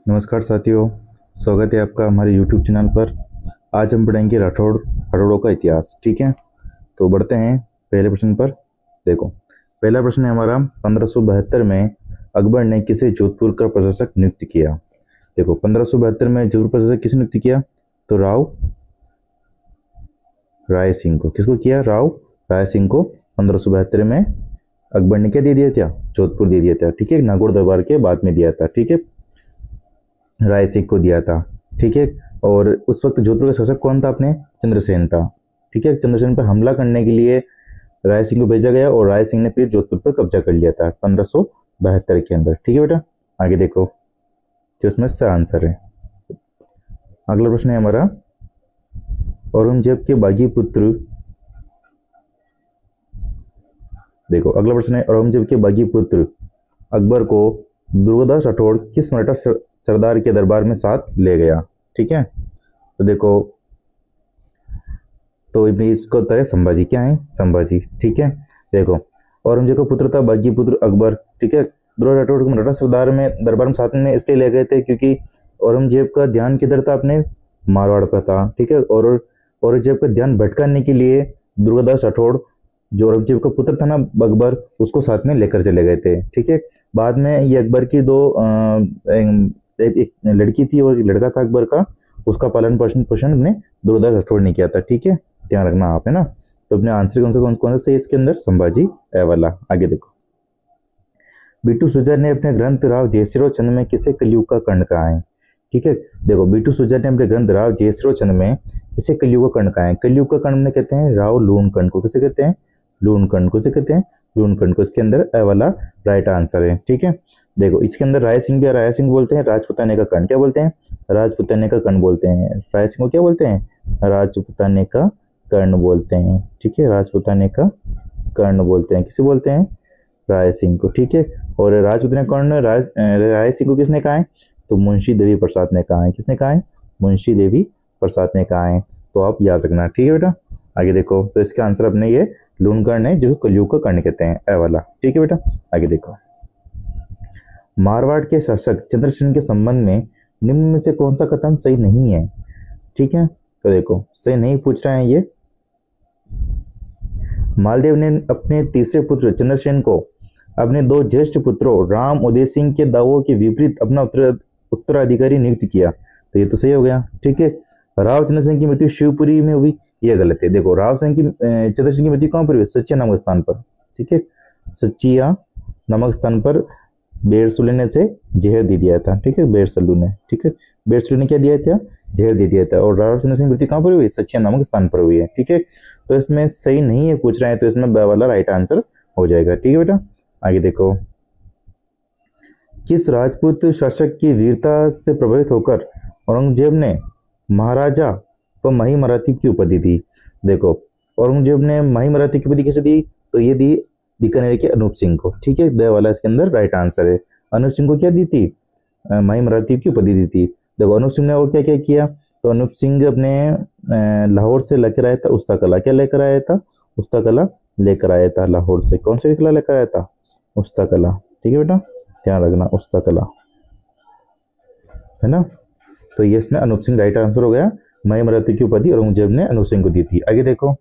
नमस्कार साथियों, स्वागत है आपका हमारे YouTube चैनल पर। आज हम पढ़ेंगे राठौड़ों का इतिहास। ठीक है, तो बढ़ते हैं पहले प्रश्न पर। देखो, पहला प्रश्न है हमारा, 1572 में अकबर ने किसे जोधपुर का प्रशासक नियुक्त किया। देखो, 1572 में जोधपुर प्रशासक किसे नियुक्त किया? तो राव राय सिंह को। किसको किया? राव राय सिंह को 1572 में अकबर ने क्या दे दिया था? जोधपुर दे दिया था। ठीक है, नागौर दरबार के बाद में दिया था। ठीक है, राय सिंह को दिया था। ठीक है, और उस वक्त जोधपुर का शासक कौन था? अपने चंद्रसेन था। ठीक है, चंद्रसेन पर हमला करने के लिए राय सिंह को भेजा गया और राय सिंह ने फिर जोधपुर पर कब्जा कर लिया था 1572 के अंदर। ठीक है बेटा, आगे देखो जो इसमें सही आंसर है। अगला प्रश्न है हमारा, औरंगजेब के बागी पुत्र। देखो, अगला प्रश्न है, औरंगजेब के बागी पुत्र अकबर को दुर्गादास राठौड़ किस मराठा सरदार के दरबार में साथ ले गया? ठीक है, तो देखो, तो इसका उत्तर है संभाजी। क्या है? संभाजी। ठीक है, देखो, औरंगजेब का पुत्र था बागी पुत्र अकबर। ठीक है, दुर्गा राठौड़ को मराठा सरदार में दरबार में साथ में इसलिए ले गए थे क्योंकि औरंगजेब का ध्यान किधर था? अपने मारवाड़ पर था। ठीक है, और औरंगजेब का ध्यान भटकाने के लिए दुर्गादास राठौड़, जो औरंगजेब का पुत्र था ना अकबर, उसको साथ में लेकर चले गए थे। ठीक है, बाद में ये अकबर की दो एक लड़की थी और एक लड़का था अकबर का, उसका पालन पोषण ने दुर्गादास राठौड़ ने किया था। ठीक है, ध्यान रखना आप, है ना। तो अपने आंसर कौन सा है इसके अंदर? संभाजी ए वाला। आगे देखो, बीटू सुजर ने अपने ग्रंथ राव जयसिंह चंद में किसे कलयुग का कर्ण कहा है? ठीक है, देखो, बीटू सुजर ने अपने ग्रंथ राव जयसिंह चंद में किसे कलयुग का कर्ण कहा है? कलयुग का कर्ण कहते हैं राव लूणकर्ण को। किसे कहते हैं? लूणकर्ण को। किसे कहते हैं? लूणकर्ण को। इसके अंदर ए वाला राइट आंसर है। ठीक है, देखो, इसके अंदर राय सिंह भी, राय सिंह बोलते हैं राजपुताने का कर्ण। क्या बोलते हैं? राजपुताने का कर्ण बोलते हैं। राय सिंह को क्या बोलते हैं? राजपुताने का कर्ण बोलते हैं। ठीक है, राजपुताने का कर्ण बोलते हैं। किसे बोलते हैं? राय सिंह को। ठीक है, और राजपुताने कर्ण राय सिंह को किसने कहा है? तो मुंशी देवी प्रसाद ने कहा है। किसने कहा है? मुंशी देवी प्रसाद ने कहा है। तो आप याद रखना। ठीक है बेटा, आगे देखो, तो इसका आंसर अपने ये लूणकर्ण है, जो कलयुग का कर्ण कहते हैं, ए वाला। ठीक है बेटा, आगे देखो, मारवाड़ के शासक चंद्रसेन के संबंध में निम्न में से कौन सा कथन सही नहीं है? ठीक है, तो देखो, सही नहीं पूछ रहे हैं ये। मालदेव ने अपने तीसरे पुत्र चंद्रसेन को अपने दो ज्येष्ठ पुत्रों राम उदय सिंह के दावों के विपरीत अपना उत्तराधिकारी नियुक्त किया। तो ये तो सही हो गया। ठीक है, राव चंद्रसेन की मृत्यु शिवपुरी में हुई, ये गलत है। देखो, चंद्रसेन की मृत्यु कहां पर हुई? सचिया नामक स्थान पर। ठीक है, सचिया नामक स्थान पर बेरसुल्ले ने से जहर दे दिया था। ठीक है, बेरसुल्लू ने। ठीक है, बेरसुल्लू ने क्या दिया था? जहर दे दिया था। और राव चंद्र सिंह मृत्यु कहां पर हुई? सचिया नामक स्थान पर हुई है। ठीक है, तो इसमें सही नहीं है पूछ रहे हैं, तो इसमें ब वाला राइट आंसर हो जाएगा। ठीक है बेटा, आगे देखो, किस राजपूत शासक की वीरता से प्रभावित होकर औरंगजेब ने महाराजा व माही मराठी की उपाधि दी? देखो, औरंगजेब ने माही मराठी की उपाधि किसे दी? तो ये दी बीकानेर के अनूप सिंह को। ठीक है, द वाला इसके अंदर राइट आंसर है। अनूप सिंह को क्या दी थी? माही मराठी की उपाधि दी थी। देखो, अनूप सिंह ने और क्या क्या किया? तो अनूप सिंह अपने लाहौर से लेकर आया था उस्ता कला। क्या लेकर आया था? उस्ता कला लेकर आया था लाहौर से। कौन सी कला लेकर आया था? उस्ता कला। ठीक है बेटा, ध्यान रखना, उस्ता कला, है ना। तो ये इसमें अनूप सिंह राइट आंसर हो गया। माही मराठी की उपाधि औरंगजेब ने अनूप सिंह को दी थी। आगे देखो,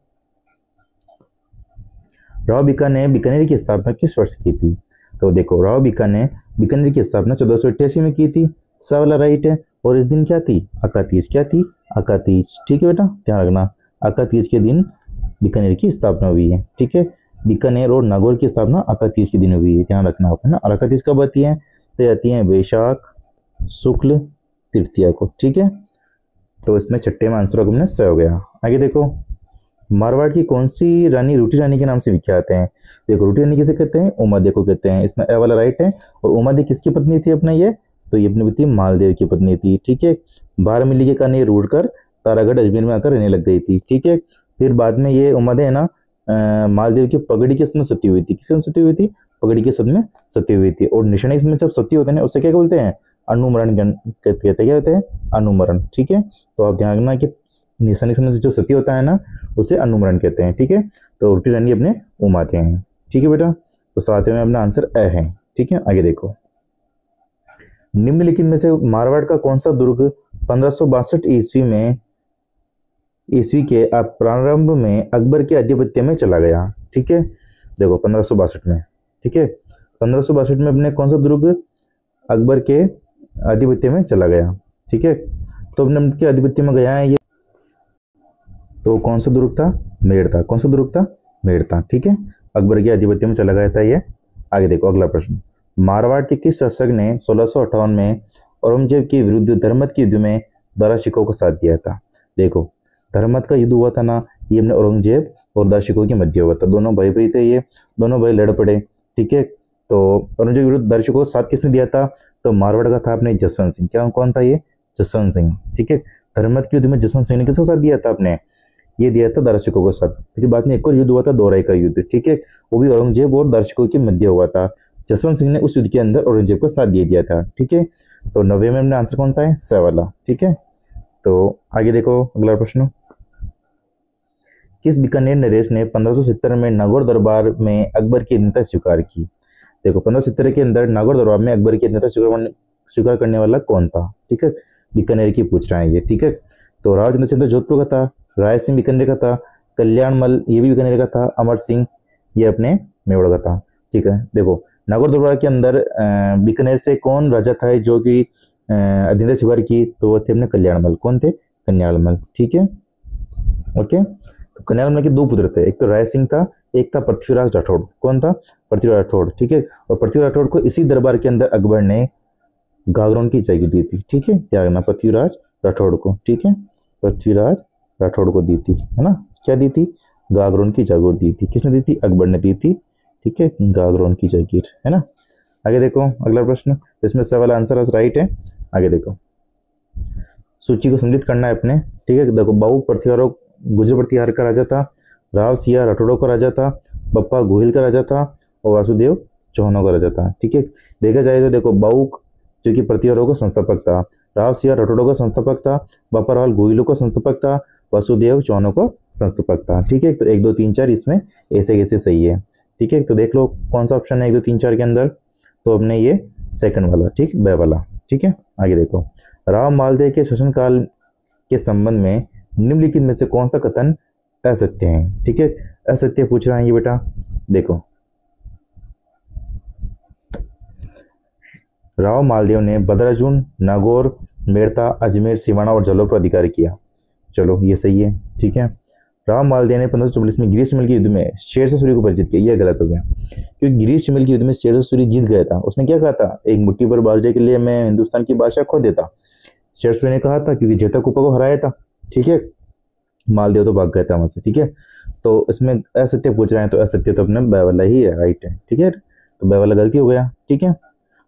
राव बीका ने बीकानेर की स्थापना किस वर्ष की थी? तो देखो, राव बीका ने बीकानेर की स्थापना 1488 में की थी। सा वाला राइट है। और इस दिन क्या थी? अका तीज। क्या थी? अका तीज। ठीक है बेटा, ध्यान रखना, अका तीज के दिन बीकानेर की स्थापना हुई है। ठीक है, बीकानेर और नागौर की स्थापना अका तीज के दिन हुई है, ध्यान रखना आप, है ना। और अका तीज कब आती है? तो आती है वैशाख शुक्ल तृतीया को। ठीक है, तो इसमें छठे में आंसर हमने सही हो गया। आगे देखो, मारवाड़ की कौन सी रानी रूटी रानी के नाम से विख्यात है? देखो, रूटी रानी किसे कहते हैं? उमादेव को कहते हैं। इसमें ए वाला राइट है। और उमादेव किसकी पत्नी थी अपना ये? तो ये अपनी थी मालदेव की पत्नी थी। ठीक है, 12 मिली के कारण ये रूट कर तारागढ़ अजमेर में आकर रहने लग गई थी। ठीक है, फिर बाद में ये उमादेव है ना मालदेव की पगड़ी के समय सती हुई थी। किसमें सती हुई थी? पगड़ी के सद में सती हुई थी। और निशानी में जब सती होते हैं उसे क्या बोलते हैं? अनुमरण कहते हैं। क्या कहते हैं? अनुमरण। ठीक है, तो आप ध्यान रखना कि निशानी समय से जो सती होता है ना, उसे अनुमरण कहते हैं। ठीक है, तो रूटी रानी अपने उमाते हैं। ठीक है बेटा, तो सातवें में अपना आंसर ए है। ठीक है, आगे देखो, निम्नलिखित में से मारवाड़ का कौन सा दुर्ग 1562 ईस्वी के प्रारंभ में अकबर के आधिपत्य में चला गया। ठीक है, देखो 1562 में, ठीक है, 1562 में अपने कौन सा दुर्ग अकबर के आधिपत्य में चला गया। ठीक है, तो अपने के आधिपत्य में गया है ये, तो कौन सा दुर्ग था? मेड़ था। कौन सा दुर्ग था? मेड़ था। ठीक है, अकबर के आधिपत्य में चला गया था ये। आगे देखो अगला प्रश्न, मारवाड़ के किस शासक ने 1658 में औरंगजेब के विरुद्ध धर्मत के युद्ध में दारा को साथ दिया था? देखो धर्मत का युद्ध हुआ था ना, ये अपने औरंगजेब और दारा के मध्य हुआ था। दोनों भाई भाई थे, ये दोनों भाई लड़ पड़े। ठीक है, तो औरंगजेब के विरुद्ध दारा को साथ किसने दिया था? तो मारवाड़ का था अपने जसवंत सिंह। क्या कौन था ये? जसवंत सिंह। ठीक है, धर्मत के युद्ध में जसवंत सिंह ने किसका साथ दिया था? अपने ये दिया था दारा शिकोह के साथ। फिर बाद में एक और युद्ध हुआ था दोराई का युद्ध। ठीक है, वो भी औरंगजेब और दारा शिकोह के मध्य हुआ था। जसवंत सिंह ने उस युद्ध के अंदर औरंगजेब का साथ दे दिया था। ठीक है, तो 90 में अपना आंसर कौन सा है? स वाला। ठीक है, तो आगे देखो अगला प्रश्न, किस बीकानेर नरेश ने 1570 में नागौर दरबार में अकबर की अधीनता स्वीकार की? देखो 1570 के अंदर नागौर दरबार में अकबर की अधीनता स्वीकार करने वाला कौन था? ठीक है, बीकानेर की पूछ रहे हैं ये। ठीक है, तो राव चंद्रशेखर जोधपुर का था, राय सिंह बीकानेर का था, कल्याणमल ये भी बीकानेर का था, अमर सिंह ये अपने मेवाड़ का था। ठीक है, देखो नागौर दरबार के अंदर बीकानेर से कौन राजा था जो कि अधीनता स्वीकार की? तो वो थे अपने कल्याणमल। कौन थे? कल्याणमल। ठीक है, ओके, तो कल्याणमल के दो पुत्र थे, एक तो राय सिंह था, एक था पृथ्वीराज राठौड़। कौन था? पृथ्वीराज राठौड़। ठीक है, और पृथ्वीराज राठौड़ को इसी दरबार के अंदर अकबर ने गागरोन की जागीर दी थी। ठीक है, क्या करना? पृथ्वीराज राठौड़ को। ठीक है, पृथ्वीराज राठौड़ को दी थी, है ना? क्या दी थी? गागरोन की जागीर दी थी। किसने दी थी? अकबर ने दी थी। ठीक है, गागरोन की जागीर, है ना? आगे देखो अगला प्रश्न, इसमें सवाल आंसर राइट है। आगे देखो, सूची को सम्मिलित करना है अपने। ठीक है, देखो बाबू पृथ्वीराज गुजर प्रतिहार का राजा था, राव सिया राठौड़ों का राजा था, बप्पा गोहिल का राजा था, और वासुदेव चौहानों का राजा था। ठीक है, देखा जाए तो देखो बाबू जो कि पृथ्वीराज का संस्थापक था, राव सिया राठौड़ों का संस्थापक था, बप्पा रावल गोहिलों का संस्थापक था, वासुदेव चौहानों का संस्थापक था। ठीक है, तो 1 2 3 4 इसमें ऐसे कैसे सही है। ठीक है, तो देख लो कौन सा ऑप्शन है 1 2 3 4 के अंदर, तो अपने ये सेकंड वाला, ठीक, ब वाला। ठीक है, आगे देखो, राव मालदेव के शासनकाल के संबंध में निम्नलिखित में से कौन सा कथन असत्य है? ठीक है, असत्य पूछ रहा है ये बेटा। देखो राव मालदेव ने बदराजून, नागौर, मेड़ता, अजमेर, सिवाना और जलोर पर अधिकार किया। चलो ये सही है। ठीक है, राव मालदेव ने 1544 में गिरीश शिमल के युद्ध में शेरशाह सूरी को पराजित किया। यह गलत हो गया, क्योंकि गिरीश शिमल के युद्ध में शेरशाह सूरी जीत गया था। उसने क्या कहा था? एक मुट्ठी भर बाजरे के लिए मैं हिंदुस्तान की बादशाह खो देता, शेरशाह सूरी ने कहा था, क्योंकि जेता कुपा को हराया था। ठीक है, मालदेव तो भाग गया था वहां से। ठीक है, तो इसमें असत्य पूछ रहे हैं, तो असत्य तो अपने ब वाला ही है, राइट है। ठीक है, तो ब वाला गलती हो गया। ठीक है,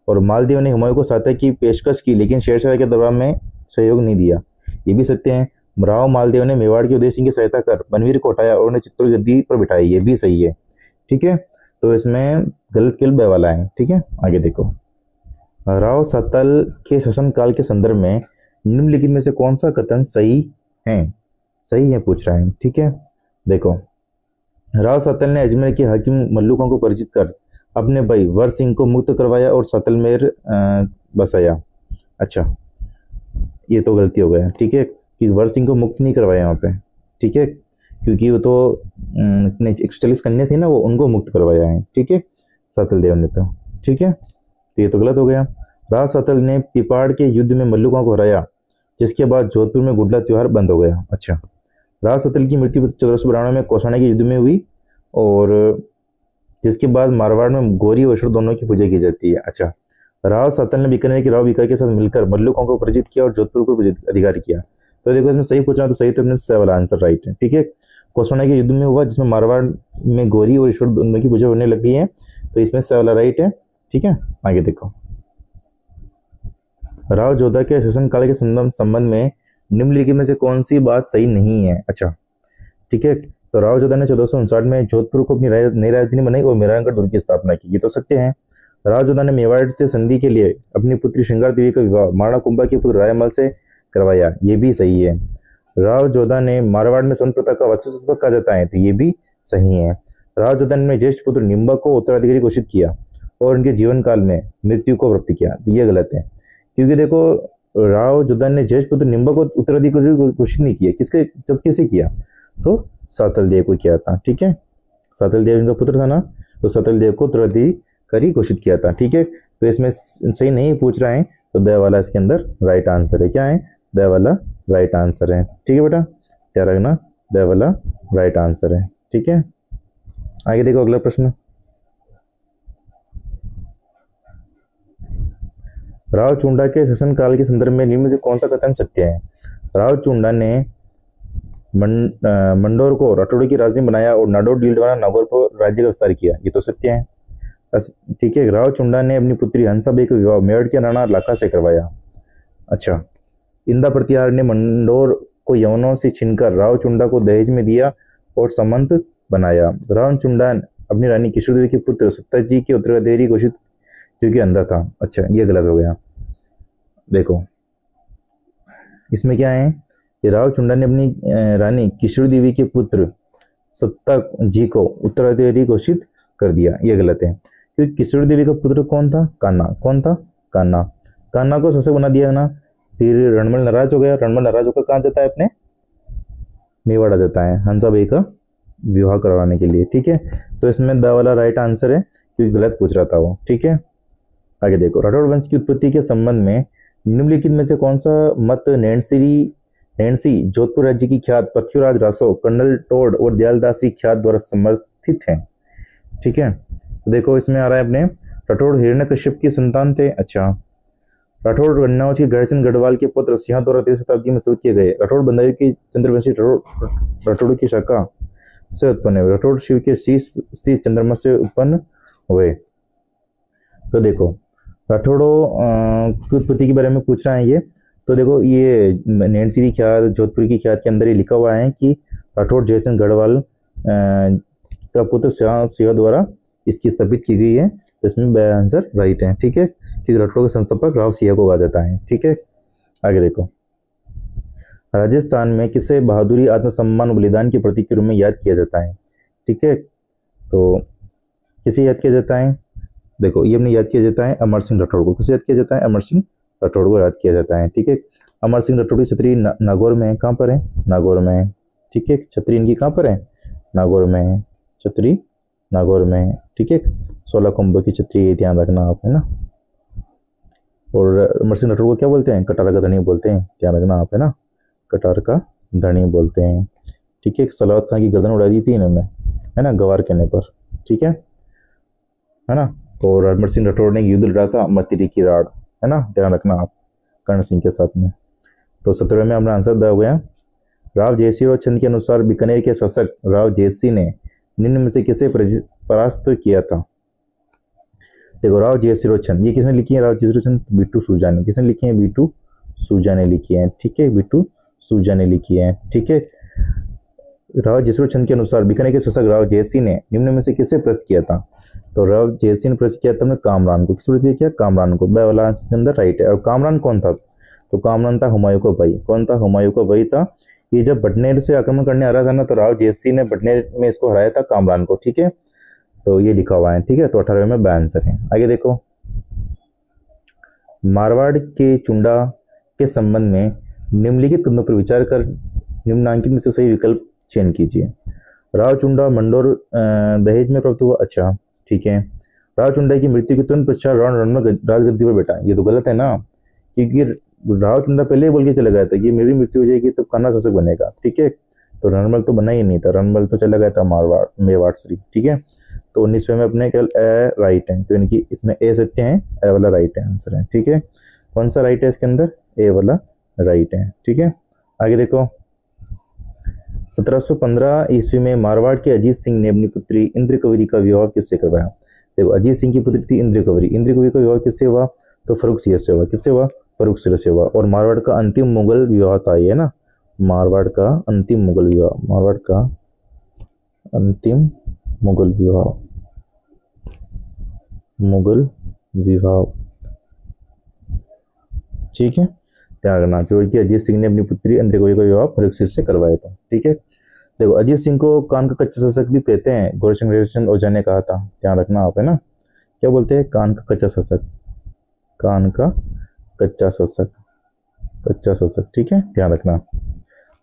और मालदेव ने हुमायूं को सहायता की पेशकश की, लेकिन शेरशाह के दरबार में सहयोग नहीं दिया, ये भी सत्य है। राव मालदेव ने मेवाड़ के उदय सिंह की सहायता कर बनवीर को हटाया और उन्हें चित्तौड़ गद्दी पर बिठाई, ये भी सही है। ठीक है, तो इसमें गलत केवल ब वाला है। ठीक है, आगे देखो, राव सातल के शासनकाल के संदर्भ में निम्नलिखित में से कौन सा कथन सही है? सही है पूछ रहा है। ठीक है, देखो राव सातल ने अजमेर के हाकिम मल्लुकों को परिचित कर अपने भाई वर सिंह को मुक्त करवाया और सातलमेर बसाया। अच्छा, ये तो गलती हो गया। ठीक है, कि वर सिंह को मुक्त नहीं करवाया यहाँ पे। ठीक है, क्योंकि वो तो 140 कन्या थी ना, वो उनको मुक्त करवाया है। ठीक है, सातल देव ने तो। ठीक है, तो ये तो गलत हो गया। राव सातल ने पिपाड़ के युद्ध में मल्लुकों को हराया, जिसके बाद जोधपुर में गुडला त्योहार बंद हो गया। अच्छा, राव सातल की मृत्यु 1492 में कौसाने के युद्ध में हुई, और जिसके बाद मारवाड़ में गौरी और ईश्वर दोनों की पूजा की जाती है। अच्छा, राव सातल ने बीकानेर के राव बीका के साथ मिलकर मल्लुकों को पराजित किया और जोधपुर को अधिकार किया। तो देखो इसमें सही पूछना, तो सही तो अपने स वाला आंसर राइट है। ठीक है, कौसाने के युद्ध में हुआ, जिसमें मारवाड़ में गौरी और ईश्वर दोनों की पूजा होने लगी है, तो इसमें स वाला राइट है। ठीक है, आगे देखो, राव जोधा के शासनकाल के संबंध में निम्नलिखित में से कौन सी बात सही नहीं है? अच्छा, ठीक है, तो राव जोधा ने 1459 में जोधपुर को अपनी नई राजधानी बनाई और मेहरानगढ़ दुर्ग की स्थापना की, ये तो सत्य है। राव जोधा ने मेवाड़ से संधि के लिए अपनी पुत्री श्रृंगार देवी का विवाह महाराणा कुंभा के पुत्र रायमल से करवाया, ये भी सही है। राव जोधा ने मारवाड़ में स्वर्ण प्रथा का वास्तु कहा जाता है, तो ये भी सही है। राव जोधा ने ज्येष्ठ पुत्र निम्बा को उत्तराधिकारी घोषित किया और उनके जीवन काल में मृत्यु को प्राप्त किया, तो ये गलत है। क्योंकि देखो राव जोधन ने जयेश पुत्र निम्बा को उत्तराधिकारी घोषित नहीं किया, किसके जब किसे किया, तो सातल देव को किया था। ठीक है, सातल देव इनका पुत्र था ना, तो सातल देव को उत्तराधिकारी घोषित किया था। ठीक है, तो इसमें सही नहीं पूछ रहा है, तो द वाला इसके अंदर राइट आंसर है। क्या है, द वाला राइट आंसर है। ठीक है बेटा, ध्यान रखना, द वाला राइट आंसर है। ठीक है, आगे देखो अगला प्रश्न। राव चुंडा के शासन काल के संदर्भ में निम्न में से कौन सा कथन सत्य है। राव चुंडा ने मंडोर को राठौड़ की राजधानी बनाया और नाडोर डील द्वारा नागौर पर राज्य का विस्तार किया, ये तो सत्य है। ठीक है, राव चुंडा ने अपनी पुत्री हंसाबाई का विवाह मेवाड़ के राणा लाखा से करवाया। अच्छा, इंदा प्रतिहार ने मंडोर को यवनों से छीनकर राव चुंडा को दहेज में दिया और सामंत बनाया। राव चुंडा अपनी रानी किशोर देवी के पुत्र सत्ताजी के उत्तराधिकारी घोषित, जो कि अंधा था। अच्छा, ये गलत हो गया। देखो इसमें क्या है कि राव चुंडा ने अपनी रानी किशोर देवी के पुत्र सत्ता जी को उत्तराधिकारी घोषित कर दिया, ये गलत है। क्योंकि किशोर देवी का पुत्र कौन था, कान्हा। कौन था, कान्हा। कान्हा को शासक बना दिया ना, फिर रणमल नाराज हो गया। रणमल नाराज होकर कहाँ जाता है, अपने मेवाड़ा जाता है हंसाबाई का विवाह करवाने के लिए। ठीक है, तो इसमें द वाला राइट आंसर है, क्योंकि गलत पूछ रहा था वो। ठीक है, आगे देखो, राठौड़ वंश की उत्पत्ति के संबंध में निम्नलिखित में से कौन सा मत नैन्सी जोधपुर राज्य की ख्यात पृथ्वीराज रासो, कर्नल टोड और दयालदास ख्यात द्वारा समर्थित है। ठीक है, तो देखो इसमें आ रहा है अपने राठौड़ हिरण्यकश्यप की संतान थे। अच्छा, राठौड़ रन्नावच के गढ़चंद गढ़वाल के पुत्र सिंह द्वारा 13वीं शताब्दी में स्थापित किए गए। राठौड़ बंदाई की चंद्रवंशी राठौड़ की शाखा से उत्पन्न हुए। राठौड़ शिव के शीश स्थित चंद्रमा से उत्पन्न हुए। तो देखो राठौड़ों की उत्पत्ति के बारे में पूछ रहा है ये। तो देखो ये नैन्सी की ख्यात, जोधपुर की ख्यात के अंदर ही लिखा हुआ है कि राठौड़ जयचंद गढ़वाल का पुत्र सिंह द्वारा इसकी स्थापित की गई है। तो इसमें आंसर राइट है। ठीक है, क्योंकि राठौड़ का संस्थापक राव सिंह को कहा जाता है। ठीक है, आगे देखो, राजस्थान में किसे बहादुरी, आत्मसम्मान और बलिदान के प्रतीक के रूप में याद किया जाता है। ठीक है, तो किसे याद किया जाता है, देखो ये अपने याद किया जाता है अमर सिंह राठौड़ को। किसे याद किया जाता है, अमर सिंह राठौड़ को याद किया जाता है। ठीक है, अमर सिंह राठौड़ की छतरी नागौर में है। कहाँ पर है, नागौर में है। ठीक है, छतरी इनकी कहाँ पर है, नागौर में है। छतरी नागौर में है। ठीक है, 16 कुंभ की छतरी, ये ध्यान रखना आप, है ना। और अमर सिंह राठौड़ को क्या बोलते हैं, कटार का धनी बोलते हैं, ध्यान रखना आप, है ना, कटार का धनी बोलते हैं। ठीक है, सलावत खान की गर्दन उड़ा दी थी इन्होंने, है ना, गवार कहने पर। ठीक है ना। और अमर सिंह राठौड़ ने युद्ध लड़ा था मतिरी की राड़, है ना, ध्यान रखना आप, कर्ण सिंह के साथ में। तो 17 में अपना आंसर द हो गया। राव जयसिंह और छंद के अनुसार बीकानेर के शासक राव जयसिंह ने निम्न में से किसे परास्त किया था। देखो राव जयसिंह और छंद, ये किसने लिखी है, राव जयसिंह और छंद, बिट्टू सूजा ने। किसने लिखी है, बिट्टू सूजा ने लिखी है। ठीक है, बिट्टू सूजा ने लिखी है। ठीक है, राव जयसिंह छंद के अनुसार बीकानेर के शासक राव जयसिंह ने निम्न में से किसे प्रस्त किया था। तो राव जयसिंह ने प्रस्त किया था अपने कामरान को। किस प्रस्त किया, कामरान को। ब वाला के अंदर राइट है। और कामरान कौन था, तो कामरान था हुमायूं का भाई। कौन था, हुमायूं का भाई था। ये जब बटनेर से आक्रमण करने आ रहा था ना, तो राव जयसिंह ने बटनेर में इसको हराया था, कामरान को। ठीक है, तो ये लिखा हुआ है। ठीक है, तो 18 में ब आंसर है। आगे देखो, मारवाड़ के चुंडा के संबंध में निम्नलिखित कथनों पर विचार कर निम्नांकित में से सही विकल्प चयन कीजिए। राव चुंडा मंडोर दहेज में प्राप्त हुआ। अच्छा, ठीक है, राव चुंडा की मृत्यु के तुरंत पश्चात रणमल राजगद्दी पर बैठा, ये तो गलत है ना, क्योंकि राव चुंडा पहले ही बोल के चला गया था कि मेरी मृत्यु हो जाएगी तब कान्हा शासक बनेगा। ठीक है, तो रणमल तो बना ही नहीं था, रणमल तो चला गया था मारवाड़ मेवाड़ श्री। ठीक है, तो 19वें में अपने केवल ए राइट है, तो इनकी इसमें ए सत्य है, ए वाला राइट है आंसर है। ठीक है, कौन सा राइट है इसके अंदर, ए वाला राइट है। ठीक है, आगे देखो, 1715 ईस्वी में मारवाड़ के अजीत सिंह ने अपनी पुत्री इंद्र कवरी का विवाह किससे करवाया। देखो अजीत सिंह की पुत्री थी इंद्र कवरी। इंद्र कवरी का विवाह किससे हुआ, तो फर्रुख सिंह से हुआ। किससे हुआ, फर्रुख सिंह से हुआ। और मारवाड़ का अंतिम मुगल विवाह था ये, ना, मारवाड़ का अंतिम मुगल विवाह, मारवाड़ का अंतिम मुगल विवाह, मुगल विवाह। ठीक है, ध्यान रखना, जो कि अजीत सिंह ने अपनी पुत्री इंद्र कवरी का विवाह फर्रुख सिंह से करवाया था। ठीक है, देखो अजीत सिंह को कान का कच्चा शासक भी कहते हैं, गोरक्षण ओझा ने कहा था, ध्यान रखना आप, है ना, क्या बोलते हैं, कान का कच्चा शासक, कान का कच्चा शासक, कच्चा शासक, ठीक है, ध्यान रखना।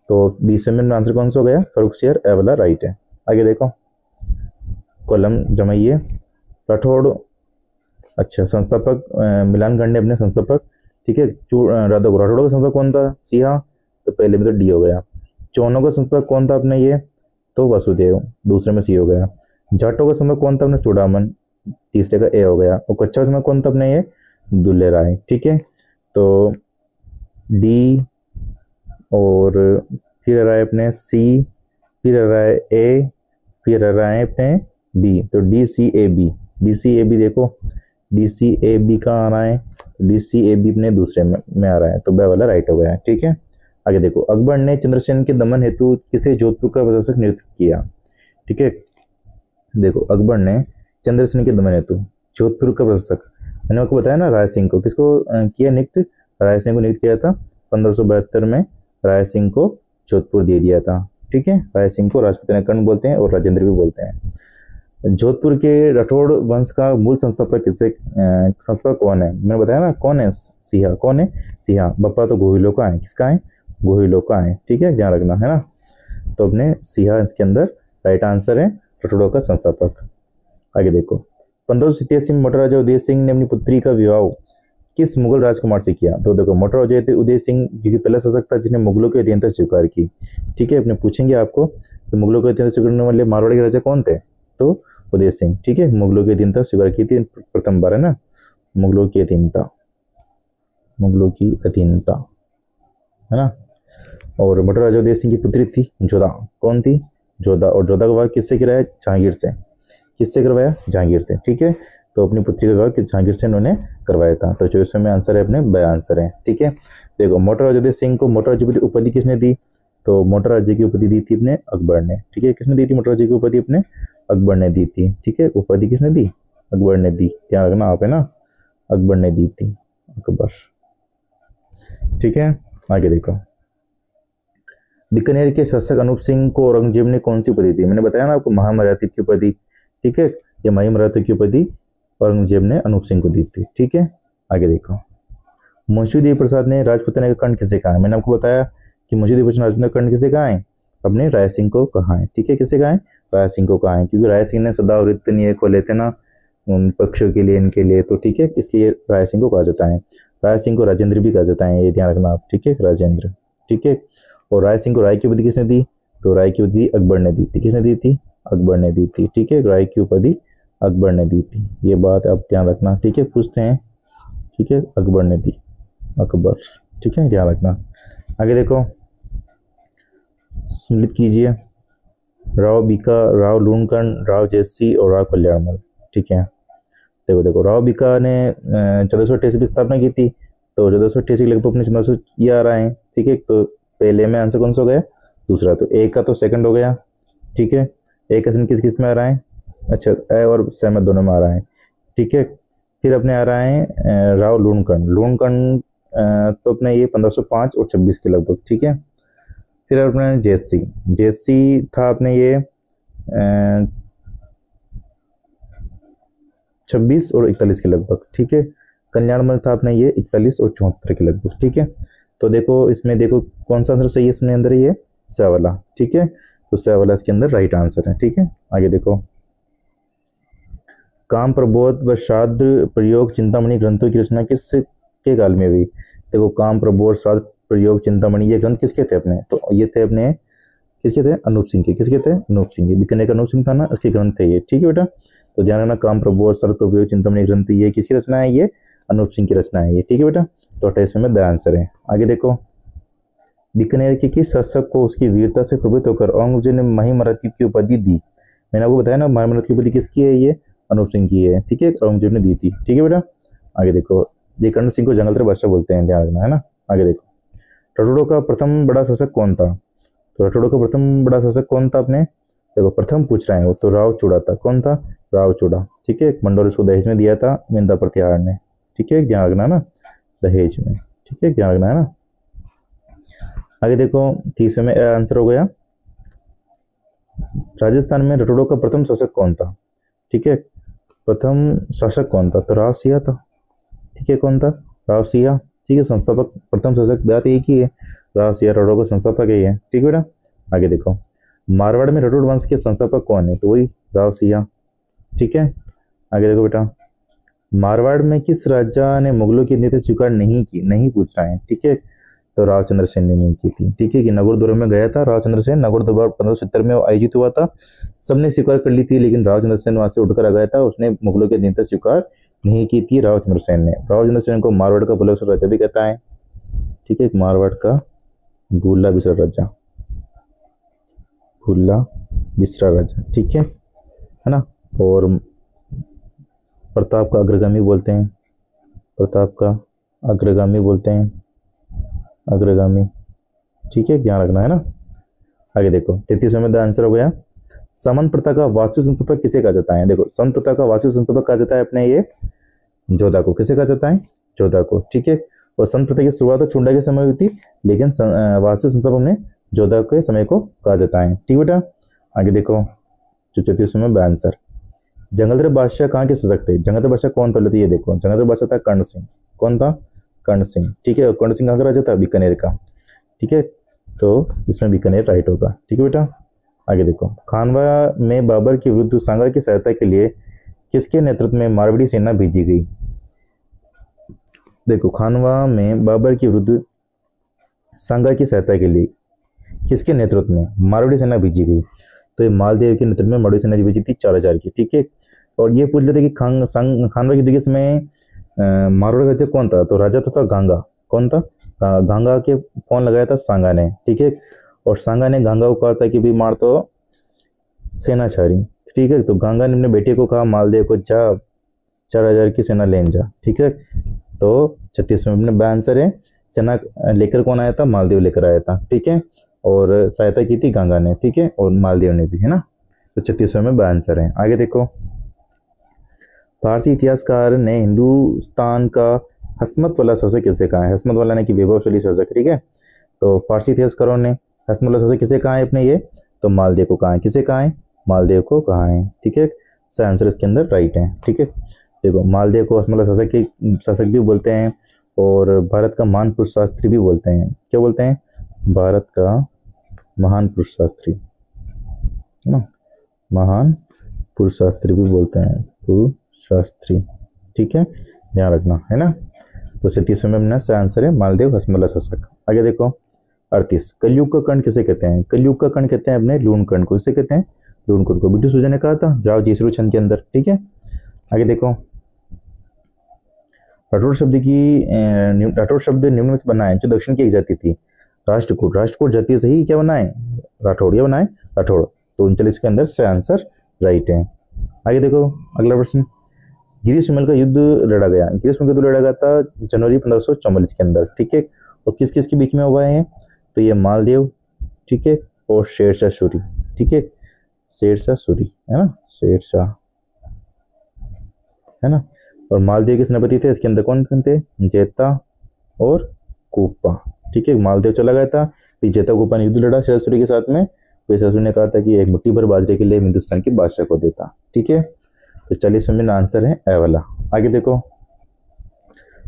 तो 20वें में आंसर कौन सा हो गया, फर्रुखसियर, ए वाला राइट है। आगे देखो, कॉलम जमाइए। राठौड़, अच्छा संस्थापक मिलान गंडे अपने संस्थापक, ठीक है। राठौड़ का संस्थापक कौन था, सिंहा, तो पहले में तो डी हो गया। चौनों का संस्थापक कौन था अपने ये, तो वसुदेव, दूसरे में सी हो गया। जाटों का संस्थापक कौन था अपने, चूड़ामन, तीसरे का ए हो गया। और कच्चा का संस्थापक कौन था अपने ये, दुल्ले राय, ठीक है। तो डी, और फिर आ रहा है अपने सी, फिर आ रहा है ए, फिर आ रहा है अपने बी, तो D C A B, D C A B देखो, डी सी ए बी कहाँ आ रहा है, डी सी ए बी अपने दूसरे में आ रहा है, तो बे वाला राइट हो गया है, ठीक है। आगे देखो, अकबर ने चंद्रसेन के दमन हेतु किसे जोधपुर का प्रशासक नियुक्त किया, ठीक है। देखो, अकबर ने चंद्रसेन के दमन हेतु जोधपुर का प्रशासक, मैंने आपको बताया ना, राय सिंह को, किसको किया नियुक्त, राय सिंह को नियुक्त किया था 1572 में। राय सिंह को जोधपुर दे दिया था, ठीक है। राय सिंह को राजपूताना कर्ण बोलते हैं और राजेंद्र भी बोलते हैं। जोधपुर के राठौड़ वंश का मूल संस्थापक किसे, संस्थापक कौन है, मैंने बताया ना कौन है, सिंहा, कौन है, सिंहा। बप्पा तो गोहिलों का है, किसका है, गोहिलों का है, ठीक है, ध्यान रखना है ना। तो अपने सिंहा इसके अंदर राइट आंसर है, राठौड़ों का संस्थापक। आगे देखो, 1587 में मोटा राजा उदय सिंह ने अपनी पुत्री का विवाह किस मुगल राजकुमार से किया, तो देखो मोटा राजा उदय सिंह जो कि पहला शासक था जिसने मुगलों की अधीनता स्वीकार की, ठीक है। अपने पूछेंगे आपको कि मुगलों की अधीनता स्वीकार करने वाले मारवाड़ी के राजा कौन थे, तो उदय सिंह, ठीक है। मुगलों की अधीनता स्वीकार की थी प्रथम बार, है ना, मुगलों की अधीनता, मुगलों की अधीनता, है ना। और मोटा राजा उदय सिंह की पुत्री थी जोधा, कौन थी, जोधा। और जोधा का विवाह किससे कराया, जहांगीर से, किससे करवाया, जहांगीर से, ठीक है। तो अपनी पुत्री का विवाह जहांगीर से इन्होंने करवाया था। तो 24वें में आंसर है अपने ब आंसर है, ठीक है। देखो, मोटा राजा उदय सिंह को मोटा राज्य की उपाधि किसने दी, तो मोटा राज्य की उपाधि दी थी अपने अकबर ने, ठीक है। किसने दी थी मोटा राज्य की उपाधि, अपने अकबर ने दी थी, ठीक है। उपाधि किसने दी, अकबर ने दी, ध्यान रखना आप, है ना, अकबर ने दी थी, अकबर, ठीक है। आगे देखो, बीकानेर के शासक अनूप सिंह को औरंगजेब ने कौन सी उपाधि दी, मैंने बताया ना आपको, महामराठी की उपाधि, ठीक है। ये महामराठी की उपाधि औरंगजेब ने अनूप सिंह को दी थी, ठीक है। आगे देखो, मुंशी देव प्रसाद ने राजपुताना का कर्ण किसे कहा है, मैंने आपको बताया कि मुंशी देव प्रसाद ने राजपुताना का कर्ण किसे कहा है, अपने राय सिंह को कहा है, ठीक है। किसे कहा है, राय सिंह को कहा है, क्योंकि राय सिंह ने सदावृत्त निये खोले थे ना उन पक्षों के लिए, इनके लिए, तो ठीक है, इसलिए राय सिंह को कहा जाता है। राय सिंह को राजेंद्र भी कहा जाता है, ये ध्यान रखना आप, ठीक है, राजेंद्र, ठीक है। और राय सिंह को राय की उपाधि किसने दी, तो राय की उपाधि अकबर ने दी थी, किसने दी थी, अकबर ने दी थी, ठीक है। राय की उपाधि अकबर ने दी थी, ये बात आप ध्यान रखना, ठीक है, पूछते हैं, ठीक है, अकबर ने दी, अकबर, ठीक है, ध्यान रखना। आगे देखो, सम्मिलित कीजिए, राव बीका, राव लूणकर्ण, राव जयसी और राव कल्याणमल, ठीक है। देखो देखो, राव बीका ने 1488 की स्थापना की थी, तो 1488 के लगभग अपने 1400 ये आ रहा है, ठीक है। तो पहले में आंसर कौन सा हो गया, दूसरा, तो एक का तो सेकंड हो गया, ठीक है। एक का किस किस में आ रहा है, अच्छा, ए और सहमत दोनों में आ रहा है, ठीक है। फिर अपने आ रहा है राव लूणकर्ण, लूणकर्ण तो अपने ये 1505 और 26 के लगभग, ठीक है। फिर अपने जयसी, जयसी था अपने ये 26 और 41 के लगभग, ठीक है। कल्याणमल था अपने ये 41 और 74 के लगभग, ठीक है। तो देखो, इसमें देखो कौन सा आंसर सही है, इसमें अंदर ये स वाला, ठीक है। तो स वाला इसके अंदर राइट आंसर है, ठीक है। आगे देखो, काम प्रबोध व श्राद्ध प्रयोग चिंतामणि ग्रंथों की रचना किस के काल में हुई, देखो, काम प्रबोध श्राद्ध प्रयोग चिंतामणि ये ग्रंथ किसके थे अपने, तो ये थे अपने किसके थे, अनूप सिंह के, किसके थे, अनूप सिंह के, बीकानेर का अनूप सिंह था ना, इसके ग्रंथ थे ये, ठीक है बेटा। तो ध्यान रखना, काम प्रबोध श्राद्ध प्रयोग चिंतामणि ग्रंथ ये किसकी रचना है, ये अनूप सिंह की रचना है ये, ठीक है बेटा। तो 28वें में द आंसर है। आगे देखो, बीकानेर के किस शासक को उसकी वीरता से प्रभावित होकर औरंगजेब ने महामराठी की उपाधि दी, मैंने आपको बताया ना, महामराठी की उपाधि किसकी है, ये अनूप सिंह की है, ठीक है, औरंगजेब ने दी थी, ठीक है बेटा। आगे देखो, ये कर्ण सिंह को जंगल बादशाह बोलते हैं, ध्यान रखना, है ना। आगे देखो, राठौड़ों का प्रथम बड़ा शासक कौन था, तो राठौड़ों का प्रथम बड़ा शासक कौन था अपने, देखो प्रथम पूछ रहे हैं वो, तो राव चूड़ा था, कौन था, राव चूड़ा, ठीक है। मंडोर इसको दहेज में दिया था मिंदा प्रतिहार ने, ठीक है, ध्यान रखना ना, दहेज में, ठीक है, ध्यान रखना है ना। आगे देखो, 30वें में आंसर हो गया, राजस्थान में राठौड़ों का प्रथम शासक कौन था, ठीक है। प्रथम शासक कौन था, तो राव सिंह था, ठीक है। कौन था, राव सिंह, ठीक है, संस्थापक प्रथम शासक बात एक ही है, राव सिया राठौड़ का संस्थापक ही है। ठीक है बेटा, आगे देखो मारवाड़ में राठौड़ वंश के संस्थापक कौन है, तो वही राव सिया। ठीक है, आगे देखो बेटा मारवाड़ में किस राजा ने मुगलों की नीति स्वीकार नहीं की, नहीं पूछ रहा है। ठीक है, तो रावचंद्र सेन ने नहीं की थी। ठीक है, कि नगौर दरबार में गया था रावचंद्र सेन, नगौर दरबार 1570 में आयोजित हुआ था, सबने स्वीकार कर ली थी, लेकिन रावचंद्र सेन वहां से उठकर आ गया था, उसने मुगलों की नीति स्वीकार नहीं की थी रावचंद्र सेन ने। रावचंद्र सेन को मारवाड़ का भूला बिसरा राजा भी कहता है। ठीक है, मारवाड़ का भूला बिसरा राजा, भूला बिसरा राजा। ठीक है ना, और प्रताप का अग्रगामी बोलते हैं, प्रताप का अग्रगामी बोलते हैं, अग्रगामी। ठीक है, ध्यान रखना है ना। आगे देखो 33वें में द आंसर हो गया। सामंत प्रथा का वास्तविक संस्थापक किसे कहा जाता है, देखो सामंत प्रथा का वास्तविक संस्थापक कहा जाता है अपने ये जोधा को। किसे कहा जाता है, जोधा को। ठीक है, और संत प्रथा की शुरुआत तो चुंडा के समय हुई थी, लेकिन वास्तविक संस्थापक ने जोधा के समय को कहा जाता है। ठीक बेटा, आगे देखो जो 34वें में आंसर, जंगलधर बादशाह कहाँ के शासक थे, जंगलधर बादशाह कौन था, लेते ये देखो जंगलधर बादशाह था कर्ण सिंह। कौन था, कर्ण सिंह। ठीक है, कर्ण सिंह कहाँ का राजा था, बीकानेर का। ठीक है, तो इसमें बीकानेर राइट होगा। ठीक है बेटा, आगे देखो खानवा में बाबर के विरुद्ध सांगा की सहायता के लिए किसके नेतृत्व में मारवाड़ी सेना भेजी गई। देखो खानवा में बाबर के विरुद्ध सांगा की सहायता के लिए किसके नेतृत्व में मारवाड़ी सेना भेजी गई, तो ये मालदेव के नेतृत्व में मारवाड़ी सेना भेजी थी 4000 की। ठीक है, और ये पूछ लेते कि खानवा के युद्ध के समय मारवाड़ राजा कौन था, तो राजा तो था गांगा। कौन था, गांगा के फोन लगाया था सांगा ने। ठीक है, और सांगा ने गांगा को कहा था कि भाई मार तो सेना छारी। ठीक है, तो गांगा ने अपने बेटे को कहा मालदेव को जा 4000 की सेना लेन जा। ठीक है, तो 36वें में आंसर है, सेना लेकर कौन आया था, मालदेव लेकर आया था। ठीक है, और सहायता की थी गांगा ने। ठीक है, और मालदेव ने भी, है ना। तो 36वें में आंसर है। आगे देखो फारसी इतिहासकार ने हिंदुस्तान का हसमत वाला शासक किसे कहा है, हसमत वाला ने कि वैभवशाली शासक। ठीक है, तो फारसी इतिहासकारों ने हसमत वाला शासक किसे कहा है अपने ये, तो मालदेव को कहा है। किसे कहा है, मालदेव को कहा है। ठीक है, सही आंसर इसके अंदर राइट है। ठीक है, देखो मालदेव को हसमत वाला शासक भी बोलते हैं, और भारत का महान पुरुष शास्त्री भी बोलते हैं। क्या बोलते हैं, भारत का महान पुरुष शास्त्री, है ना, महान पुरुष शास्त्री भी बोलते हैं, पुरुष शास्त्री। ठीक है, ध्यान रखना है ना। तो 37वें में सही आंसर है मालदेव हसमत शासक। आगे देखो 38, कलयुग का कर्ण किसे कहते हैं, कलयुग का कर्ण कहते हैं अपने लूण कर्ण को। किसे कहते हैं, लूण कर्ण को। बिट्टू सूजा ने कहा था राव जी छंद के अंदर। ठीक है, आगे देखो राठौड़ शब्द निम्न में से बना है, जो दक्षिण की एक जाति थी, राष्ट्रकूट। राष्ट्रकूट जाति से ही क्या बना है, राठौड़, ये बना है राठौड़। तो 39 के अंदर सही आंसर राइट है। आगे देखो अगला प्रश्न, गिरी शिमल का युद्ध लड़ा गया, गिरी शिमल का युद्ध लड़ा गया था जनवरी 1544 के अंदर। ठीक है, और किस किस के बीच में हुआ है, तो ये मालदेव, ठीक है, और शेरशाह सूरी। ठीक है, शेरशाह सूरी, है ना, शेरशाह, है ना। और मालदेव के सेनापति थे इसके अंदर कौन कौन थे, जेता और कूपा। ठीक है, मालदेव चला गया था, फिर जेता कूपा ने युद्ध लड़ा शेरशाह सूरी के साथ में, फिर शेरशाह सूरी ने कहा था कि एक मुट्ठी भर बाजरे के लिए हिंदुस्तान की बादशाह को देता। ठीक है, तो 40वें में आंसर है ए वाला। आगे देखो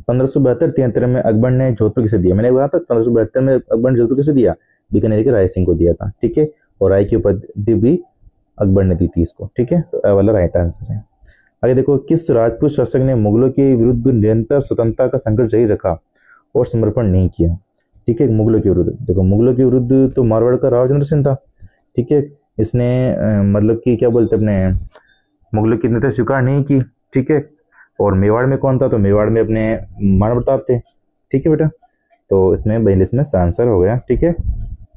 1572-73 में अकबर ने जोधपुर किसे दिया, मैंने कहा था 1572 में अकबर ने जोधपुर किसे दिया, बीकानेर के राय सिंह को दिया था। ठीक है, और राय की उपाधि भी अकबर ने दी थी इसको। ठीक है, तो ए वाला राइट आंसर है। आगे देखो किस राजपूत शासक ने मुगलों के विरुद्ध निरंतर स्वतंत्रता का संघर्ष जारी रखा और समर्पण नहीं किया। ठीक है, मुगलों के विरुद्ध, देखो मुगलों के विरुद्ध तो मारवाड़ का रावचंद्र सिंह था। ठीक है, इसने मतलब कि क्या बोलते अपने मुगलों की नीति स्वीकार नहीं की। ठीक है, और मेवाड़ में कौन था, तो मेवाड़ में अपने महाराणा प्रताप थे। ठीक है बेटा, तो इसमें 42 में आंसर हो गया। ठीक है,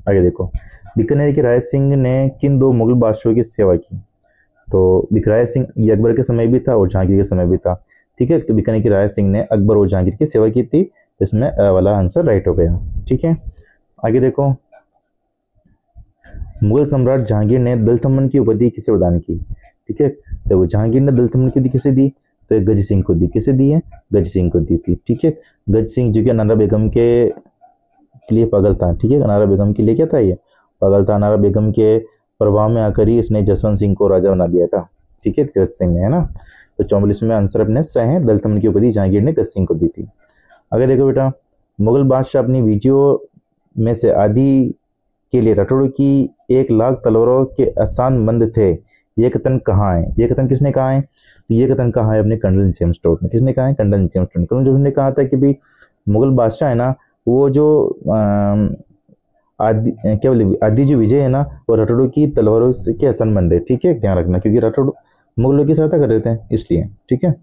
आगे देखो बीकानेर के राय सिंह ने किन दो मुगल बादशाहों की सेवा की, तो राय सिंह ये अकबर के समय भी था और जहांगीर के समय भी था। ठीक है, तो बीकानेर के राय सिंह ने अकबर और जहांगीर की सेवा की थी, तो इसमें वाला आंसर राइट हो गया। ठीक है, आगे देखो मुगल सम्राट जहांगीर ने दलथमन की उपाधि किसे प्रदान की। ठीक है, देखो जहांगीर ने दलथमन की उपाधि किसे दी, तो एक गज सिंह को दी। किसे दी है, गज सिंह को दी थी। ठीक है, गज सिंह जो कि अनारा बेगम के लिए पागल था। ठीक है, अनारा बेगम के लिए क्या था, ये पागल था। अनारा बेगम के प्रभाव में आकर ही इसने जसवंत सिंह को राजा बना दिया था। ठीक है, गज सिंह ने, है ना। तो 44 में आंसर अपने सही है, दलथमन की उपाधि जहांगीर ने गज सिंह को दी थी। आगे देखो बेटा मुगल बादशाह अपनी विजयों में से आधी के लिए राठौड़ों की 1,00,000 तलवारों के आसान मंद थे। ये कथन कहाँ है? ये कथन किसने कहा है? तो ये कथन कहा है अपने कर्नल जेम्स टोड ने। किसने कहा है? Colonel James Tod. Colonel James ने कहा था कि भाई मुगल बादशाह है ना, वो जो आदि क्या बोले आदि जो विजय है ना, वो राठौड़ों की तलवारों के संबंध है। ठीक है, ध्यान रखना, क्योंकि राठौड़ मुगलों की सहायता कर रहे थे इसलिए। ठीक है,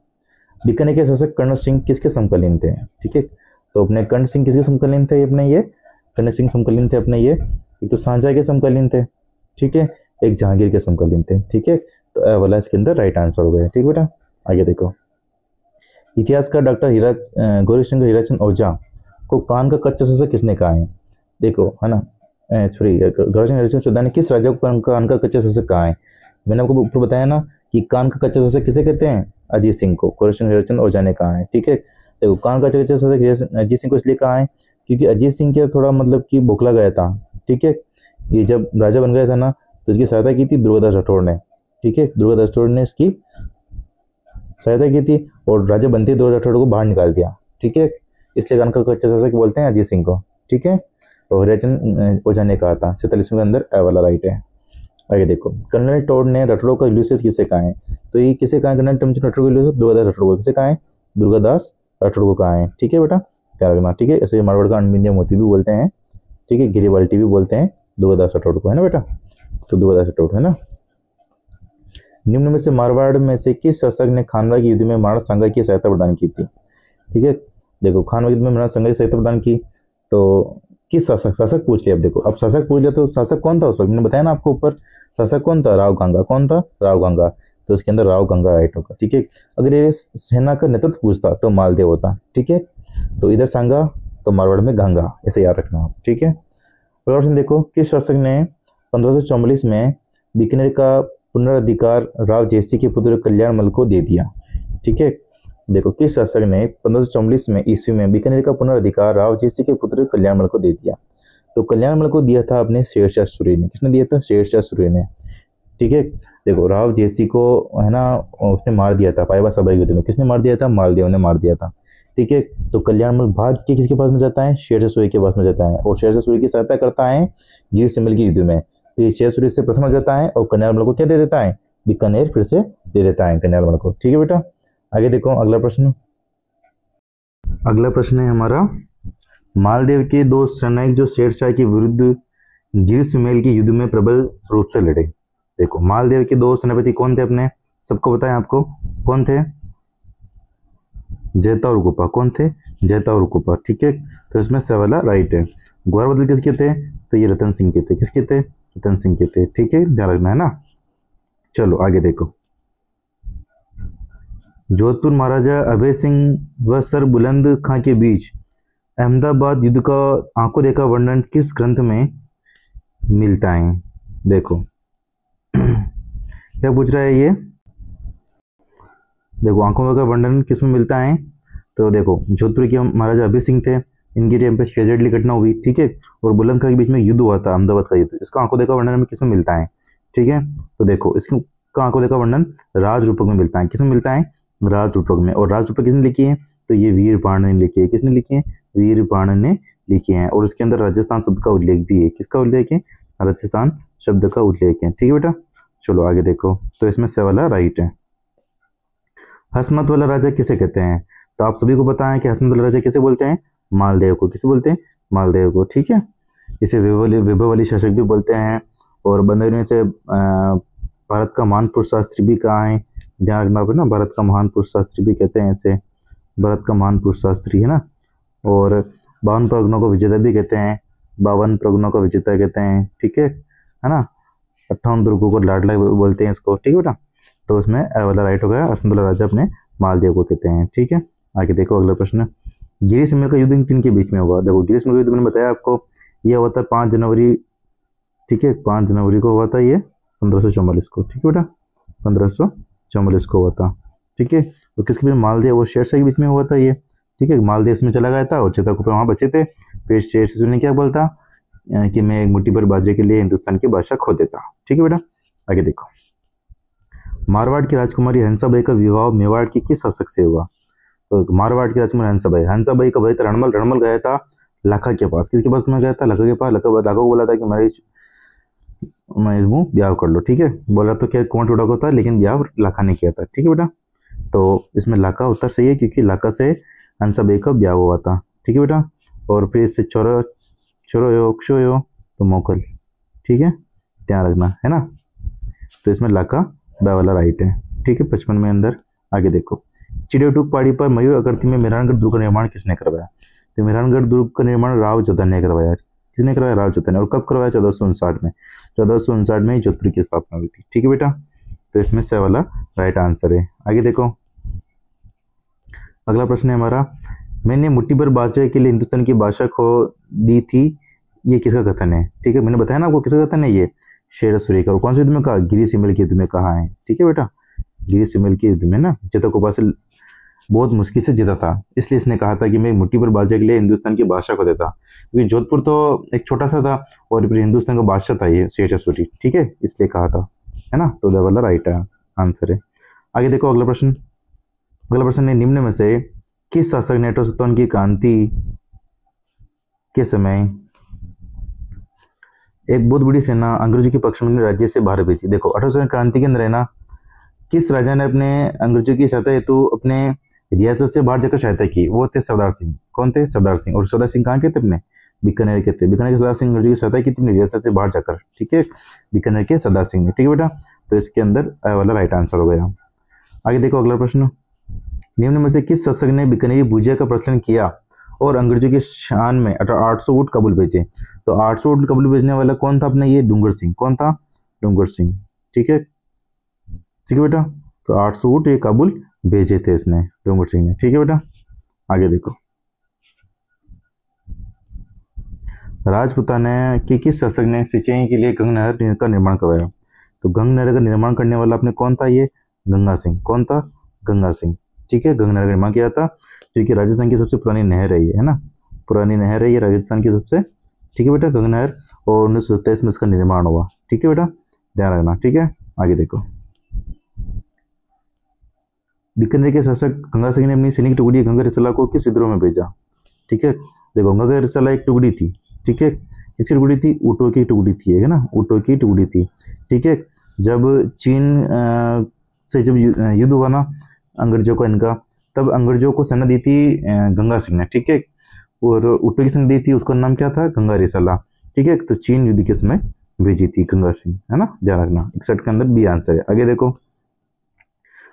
बीकानेर के शासक कर्ण सिंह किसके समकालीन थे? ठीक है, तो अपने कर्ण सिंह किसके समकालीन थे? अपने ये कर्ण सिंह समकालीन थे अपने ये, एक तो शाहजहां के समकालीन थे, ठीक है, एक जहांगीर के समकालीन थे। ठीक है, तो ए वाला इसके अंदर राइट आंसर हो गया। ठीक बेटा, आगे देखो। इतिहासकार डॉक्टर गौरीशंकर हीराचंद ओझा को कान का कच्चा शासक किसने कहा है? देखो है ना, सॉरी, गौरीशंकर हीराचंद ओझा ने किस राजा को कान का कच्चा शासक कहा है? मैंने आपको ऊपर बताया ना कि कान का कच्चा शासक किसे कहते हैं? अजीत सिंह को गौरीशंकर हीराचंद ओझा ने कहा है। ठीक है, देखो कान का कच्चा शासक अजीत सिंह को इसलिए कहा है क्योंकि अजीत सिंह के थोड़ा मतलब कि बौखला गया था। ठीक है, ये जब राजा बन गया था ना, तो इसकी सहायता की थी दुर्गादास राठौड़ ने। ठीक है, दुर्गादास राठौड़ ने इसकी सहायता की थी और राजा बनते दुर्गादास राठौड़ को बाहर निकाल दिया। ठीक है, इसलिए कान का कच्चा शासक बोलते हैं अजीत सिंह को। ठीक है, और हीराचंद ओझा ने कहा था। 47वें के अंदर ए वाला राइट है। आगे देखो, कर्नल टोड ने राठौड़ों का यूलियस किसे कहा है? तो ये किसे कहा है? कर्नल टोड राठौड़ का यूलियस दुर्गादास राठौड़ को किसे कहा है? दुर्गादास राठौड़ को कहा है। ठीक है बेटा, ध्यान रखना। ठीक है, ऐसे मारवाड़ का अनबिंदिया मोती भी बोलते हैं। ठीक है, गिरिबाल्टी भी बोलते हैं दुर्गादास राठौड़ को, है ना बेटा, तो दुर्गादास राठौड़ है ना। निम्न में से मारवाड़ में से किस शासक ने खानवा के युद्ध में मराठा संघ की सहायता प्रदान की थी? ठीक है, देखो खानवा युद्ध में मराठा संघ की सहायता प्रदान की, तो किस शासक पूछ लिया। अब देखो, अब शासक पूछ लिया तो शासक कौन था उस वक्त? मैंने बताया ना आपको ऊपर, शासक कौन था? राव गंगा। कौन था? राव गंगा। तो इसके अंदर राव गंगा राइट होगा। ठीक है, अगर ये सेना का नेतृत्व पूछता तो मालदेव होता। ठीक है, तो इधर सांगा तो मारवाड़ में गंगा, ऐसे याद रखना आप। ठीक है, अगला प्रश्न देखो, किस शासक ने 1544 में बीकानेर का पुनर्धिकार राव जयसिंह के पुत्र कल्याणमल को दे दिया? ठीक है, देखो किस शासक ने 1544 में ईस्वी में बीकानेर का पुनर्धिकार राव जयसिंह के पुत्र कल्याणमल को दे दिया? तो कल्याणमल को दिया था अपने शेरशाह सूरी ने। किसने दिया था? शेरशाह सूरी ने। ठीक है, देखो राव जयसिंह को है ना, उसने मार दिया था पाइबा सभा युद्ध में। किसने मार दिया था? मालदेव ने मार दिया था। ठीक है, तो कल्याणमल भाग के किसके पास में जाता है? शेरशाह सूरी के पास में जाता है, और शेरशाह सूरी की सहायता करता है गिर सिमल के युद्ध में। फिर शेरशाह सूरी से प्रसन्न हो जाता है और कल्याणमल को क्या दे देता है? बीकानेर फिर से दे देता है कल्याणमल को। ठीक है बेटा, आगे देखो अगला प्रश्न। अगला प्रश्न है हमारा, मालदेव के दो सेनायक जो शेरशाह के विरुद्ध गिर सुमेल के युद्ध में प्रबल रूप से लड़े। देखो मालदेव के दो सेनापति कौन थे अपने? सबको बताएं आपको, कौन थे? जैता और गोपा। कौन थे? जैता और गोपा। ठीक है, तो इसमें सवाला राइट है। ग्वार बदल किसके थे? तो ये रतन सिंह के थे। किसके थे? रतन सिंह के थे। ठीक है, ध्यान रखना है ना। चलो आगे देखो, जोधपुर महाराजा अभय सिंह व सर बुलंद खां के बीच अहमदाबाद युद्ध का आंखों देखा वर्णन किस ग्रंथ में मिलता है? देखो क्या पूछ रहा है ये? देखो आंखों का वर्णन किस में मिलता है? तो देखो जोधपुर के महाराजा अभय सिंह थे, इनके टाइम पे ट्रेजेडी घटना हुई। ठीक है, और बुलंद खां के बीच में युद्ध हुआ था, अहमदाबाद का युद्ध। इसका आंखों देखा वर्णन में किस में मिलता है? ठीक है, तो देखो इसका आंखों देखा वर्णन राज रूपक में मिलता है। किस में मिलता है? राज रूपक में। और राज रूपक किसने लिखी है? तो ये वीर बाण ने लिखी है। किसने लिखी है? वीर बाण ने लिखी है। और इसके अंदर राजस्थान शब्द का उल्लेख भी है। किसका उल्लेख है? राजस्थान शब्द का उल्लेख है। ठीक है बेटा, चलो आगे देखो, तो इसमें से वाला राइट है। हसमत वाला राजा किसे कहते हैं? तो आप सभी को पता है कि हसमत वाला राजा किसे बोलते हैं? मालदेव को। किसे बोलते हैं? मालदेव को। ठीक है, इसे विभवली शासक भी बोलते हैं। और बंदरों से भारत का महान पुरुष शास्त्री भी कहा है, ध्यान रखना पड़ेगा ना, भारत का महान पुरुष शास्त्री भी कहते हैं इसे, भारत का महान पुरुष शास्त्री है ना। और 52 प्रगणों को विजेता भी कहते हैं, 52 प्रगणों का विजेता कहते हैं। ठीक है ना, 58 दुर्गों को लाडला बोलते हैं इसको। ठीक है बेटा, तो उसमें वाला राइट हो गया। हसमत वाला राजा अपने मालदेव को कहते हैं। ठीक है, आगे देखो अगला प्रश्न, गिरी सिमल का युद्ध किन के बीच में हुआ? देखो गिरी सिमल का युद्ध मैंने बताया आपको, यह हुआ था 5 जनवरी। ठीक है, 5 जनवरी को हुआ था ये 1544 को। ठीक है बेटा, 1544 को हुआ था। ठीक है, तो किसके बीच? मालदेव और शेरशाह के बीच में हुआ था ये। ठीक है, मालदेव इसमें चला गया था और चित्रकूट वहां बचे थे। फिर शेरशाह ने क्या बोलता कि मैं एक मुट्ठी भर बाजरे के लिए हिंदुस्तान की बादशाह खो देता। ठीक है बेटा, आगे देखो, मारवाड़ की राजकुमारी हंसाबाई का विवाह मेवाड़ के किस शासक से हुआ? तो मारवाड़ के राजकुमार हंसाबाई, हंसाबाई का भाई था रणमल, रणमल गया था लाखा के पास। किसके पास में गया था? लाखा के पास। लाखा को बोला था कि मैं इसमें ब्याह कर लो, ठीक है। बोला तो क्या कुआं चुड़ा को था, लेकिन ब्याह लाखा ने किया था, ठीक है बेटा। तो इसमें लाखा उत्तर सही है, क्योंकि लाखा से हंसाबाई का ब्याह हुआ था, ठीक है बेटा। और फिर इससे चोरो चोरो यो क्षो यो तो मोकल, ठीक है, ध्यान रखना है ना। तो इसमें लाखा ब्याह वाला राइट है, ठीक है। 55 में अंदर आगे देखो, चिड़ियोटूक पहाड़ी पर मयूर आकृति में मेहरानगढ़ दुर्ग का निर्माण किसने करवाया? तो मेहरानगढ़ दुर्ग का निर्माण राव जोधा ने करवाया। किसने करवाया? राव जोधा ने। और कब करवाया? 1459 में। 1459 में ही जोधपुर की स्थापना हुई थी, ठीक है बेटा। तो इसमें से वाला राइट आंसर है। आगे देखो, अगला प्रश्न है हमारा, मैंने मुट्ठी भर बाजरे के लिए हिंदुस्तान की भाषा खो दी थी, ये किसका कथन है? ठीक है, मैंने बताया ना आपको किसका कथन है ये, शेर सूर्य का। और कौन से युद्ध में कहा? गिरी सिमल के युद्ध में कहा है, ठीक है बेटा। गिरी सिमल के युद्ध में ना चेतक उपासल बहुत मुश्किल से जीता था, इसलिए इसने कहा था कि मैं मुट्ठी भर बाजरे के लिए हिंदुस्तान की भाषा को देता, क्योंकि जोधपुर तो एक छोटा सा था और फिर हिंदुस्तान का बादशाह था ये शेर सूरी, ठीक है, इसलिए कहा था, है ना। तो द वाला राइट आंसर है। आगे देखो अगला प्रश्न। अगला प्रश्न है, निम्न में से किस शासक ने 1857 की क्रांति के समय एक बहुत बड़ी सेना अंग्रेजों के पक्ष में राज्य से बाहर भेजी? देखो 1857 क्रांति के अंदर है ना, किस राजा ने अपने अंग्रेजों की सहायता हेतु अपने रियासत से बाहर जाकर सहायता की? वो थे सरदार सिंह। कौन थे? सरदार सिंह। और सरदार सिंह कहाँ के थे? अपने बीकानेर के थे। बीकानेर के सरदार सिंह अंग्रेजों की सहायता की थी रियासत से बाहर जाकर, ठीक है, बीकानेर के सरदार सिंह ने, ठीक है बेटा। तो इसके अंदर वाला राइट आंसर हो गया। आगे देखो अगला प्रश्न, निम्न में से किस शासक ने बीकानेरी भुजिया का प्रचलन किया और अंग्रेजों के शान में 800 ऊँट काबुल भेजे? तो 800 ऊँट काबुल भेजने वाला कौन था? अपने ये डूंगर सिंह। कौन था? डूंगर सिंह, ठीक है, ठीक है बेटा। तो 800 ऊँट ये काबुल भेजे थे इसने, डूंगर सिंह ने, ठीक है बेटा। आगे देखो, राजपूताना के किस शासक ने सिंचाई के लिए गंगा नहर का निर्माण करवाया? तो गंगा नहर का निर्माण करने वाला अपने कौन था? ये गंगा सिंह। कौन था? गंगा सिंह, ठीक है। गंगा नहर का निर्माण किया था, जो कि राजस्थान की सबसे पुरानी नहर है ये, है ना, पुरानी नहर है ये राजस्थान की सबसे, ठीक है बेटा, गंगा नहर। और 1927 में इसका निर्माण हुआ, ठीक है बेटा, ध्यान रखना, ठीक है। आगे देखो, बीकानेर के शासक गंगा सिंह ने अपनी सैनिक टुकड़ी गंगा रिसाला को किस विद्रोह में भेजा? ठीक है, देखो गंगा रिसाला एक टुकड़ी थी, ठीक है, किसकी टुकड़ी थी? ऊँटों की टुकड़ी थी, है ना, ऊँटों की टुकड़ी थी, ठीक है। जब चीन से जब युद्ध हुआ ना अंग्रेजों का इनका, तब अंग्रेजों को सेना दी थी गंगा सिंह ने, ठीक है। और ऊँटों की सेना दी थी, उसका नाम क्या था? गंगा रिसाला, ठीक है। तो चीन युद्ध के समय भेजी थी गंगा सिंह, है ना, ध्यान रखना। 61 के अंदर बी आंसर है। आगे देखो,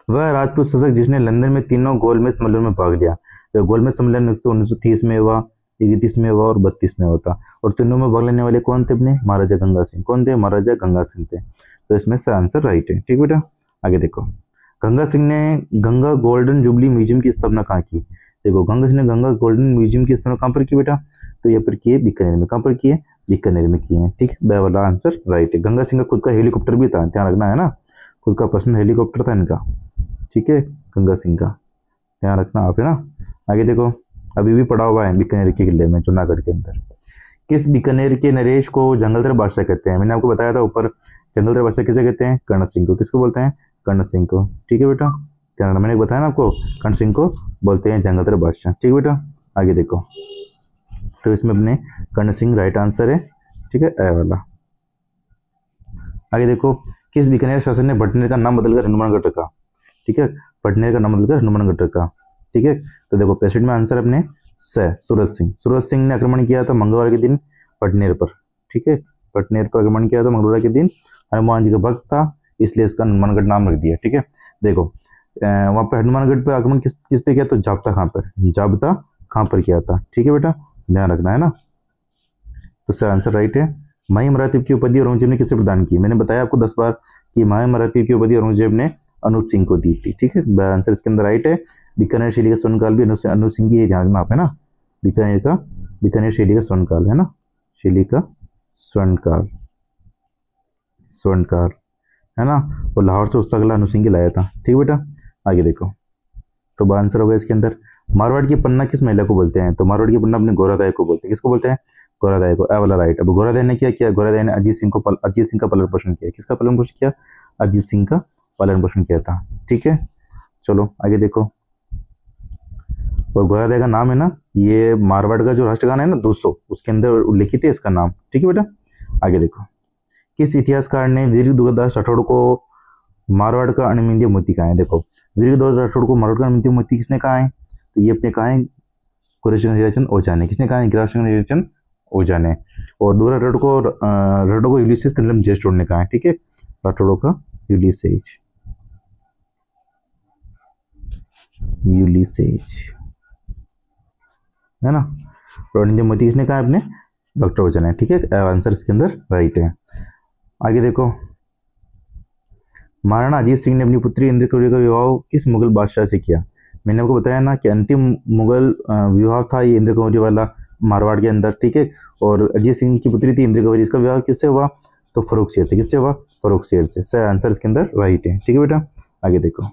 वह राजपूत शासक जिसने लंदन में तीनों गोलमेज सम्मेलन में भाग लिया। तो गोलमेज सम्मेलन 1930 में हुआ, 31 में हुआ और 32 में होता। और तीनों में भाग लेने वाले कौन थे? अपने महाराजा गंगा सिंह। कौन थे? महाराजा गंगा सिंह थे। तो इसमें से आंसर राइट है, ठीक बेटा। आगे देखो, गंगा सिंह ने गंगा गोल्डन जुबली म्यूजियम की स्थापना कहाँ की? देखो गंगा सिंह ने गंगा गोल्डन म्यूजियम की स्थापना कहाँ पर की बेटा? तो ये पर की है बीकानेर में। कहाँ पर की है? बीकानेर में की है, ठीक। ब वाला आंसर राइट है। गंगा सिंह का खुद का हेलीकॉप्टर भी था, ध्यान रखना, है ना, खुद का पर्सनल हेलीकॉप्टर था इनका, ठीक है, गंगा सिंह का, ध्यान रखना आप, है ना। आगे देखो, अभी भी पड़ा हुआ है बीकानेर के किले में जूनागढ़ के अंदर। किस बीकानेर के नरेश को जंगलधर बादशाह कहते हैं? मैंने आपको बताया था ऊपर, जंगलधर बादशाह किसे कहते हैं? कर्ण सिंह को। किसको बोलते हैं? कर्ण सिंह को, ठीक है बेटा, ध्यान रखना, मैंने बताया ना आपको, कर्ण सिंह को बोलते हैं जंगलधर बादशाह, ठीक है बेटा। आगे देखो, तो इसमें अपने कर्ण सिंह राइट आंसर है, ठीक है, ए वाला। आगे देखो, किस बीकानेर शासक ने भटनेर का नाम बदलकर हनुमानगढ़ रखा? ठीक है, भटनेर का नाम बदलकर हनुमानगढ़ रखा, ठीक है। तो देखो 65 में आंसर अपने सूरज सिंह। सूरज सिंह ने आक्रमण किया था मंगलवार के दिन भटनेर पर, ठीक है, भटनेर पर आक्रमण किया था मंगलवार के दिन। हनुमान जी का भक्त था, इसलिए इसका हनुमानगढ़ नाम रख दिया, ठीक है। देखो वहां पर हनुमानगढ़ पर आक्रमण किस पे किया? तो जाब्ता खां पर, जाब्ता खां पर किया था, ठीक है बेटा, ध्यान रखना, है ना। तो इसका आंसर राइट है। माही मराठीव की उपाधि औरंगजेब ने किसे प्रदान की? मैंने बताया आपको 10 बार कि माही मराठीव की उपाधि औरंगजेब ने अनूप सिंह को दी थी, ठीक है, आंसर इसके अंदर राइट है। बीकानेर शैली का स्वर्णकाल भी अनूप सिंह की, ध्यान रखना आप, है ना, बीकानेर शैली का स्वर्णकाल, है ना, शैली का स्वर्णकाल, स्वर्णकाल, है ना। और लाहौर से उसका अगला अनूप सिंह लाया था, ठीक बेटा। आगे देखो, तो आंसर होगा इसके अंदर, मारवाड़ की पन्ना किस महिला को बोलते हैं? तो मारवाड़ की पन्ना अपने गौरादाय को बोलते हैं। किसको बोलते हैं? गौरादाय को, ए वाला राइट। अब गौरादाय ने क्या किया? गौरादाय ने अजीत सिंह का पालन पोषण किया। किसका पालन पोषण किया? अजीत सिंह का पालन पोषण किया था, ठीक है। चलो आगे देखो, और घोरादय का नाम है ना, ये मारवाड़ का जो राष्ट्रगान है ना 200, उसके अंदर उल्लिखित है इसका नाम। ठीक है बेटा, आगे देखो। किस इतिहासकार ने वीर दुर्गादास राठौड़ को मारवाड़ का अणिमुत्य मोती कहा है? देखो, वीर दुर्गादास राठौड़ को मारवाड़ का अणिमुत्य मोती किसने कहा है? तो ये अपने कहा है कुरेश्वर हीराचंद ओझा ने। किसने कहा है? कुरेश्वर हीराचंद ओझा ने। और दूसरा राठौड़ को यूलिसेस कर्नल जेस्टोर ने कहा है। ठीक है, राठौड़ का यूलिसेज है ना। और अणिमुत्य मोती किसने कहा है? अपने डॉक्टर ओझा ने। ठीक है, आंसर इसके अंदर राइट है। आगे देखो, महाराणा अजीत सिंह ने अपनी पुत्री इंद्र कौरी का विवाह किस मुगल बादशाह से किया? मैंने आपको बताया ना कि अंतिम मुगल विवाह था ये इंद्र कौरी वाला मारवाड़ के अंदर। ठीक है, और अजीत सिंह की पुत्री थी इंद्र कौरी। इसका विवाह किससे हुआ? तो फर्रुख शेर से। किससे हुआ? फर्रुख शेर से। सही आंसर इसके अंदर राइट है। ठीक है बेटा, आगे देखो।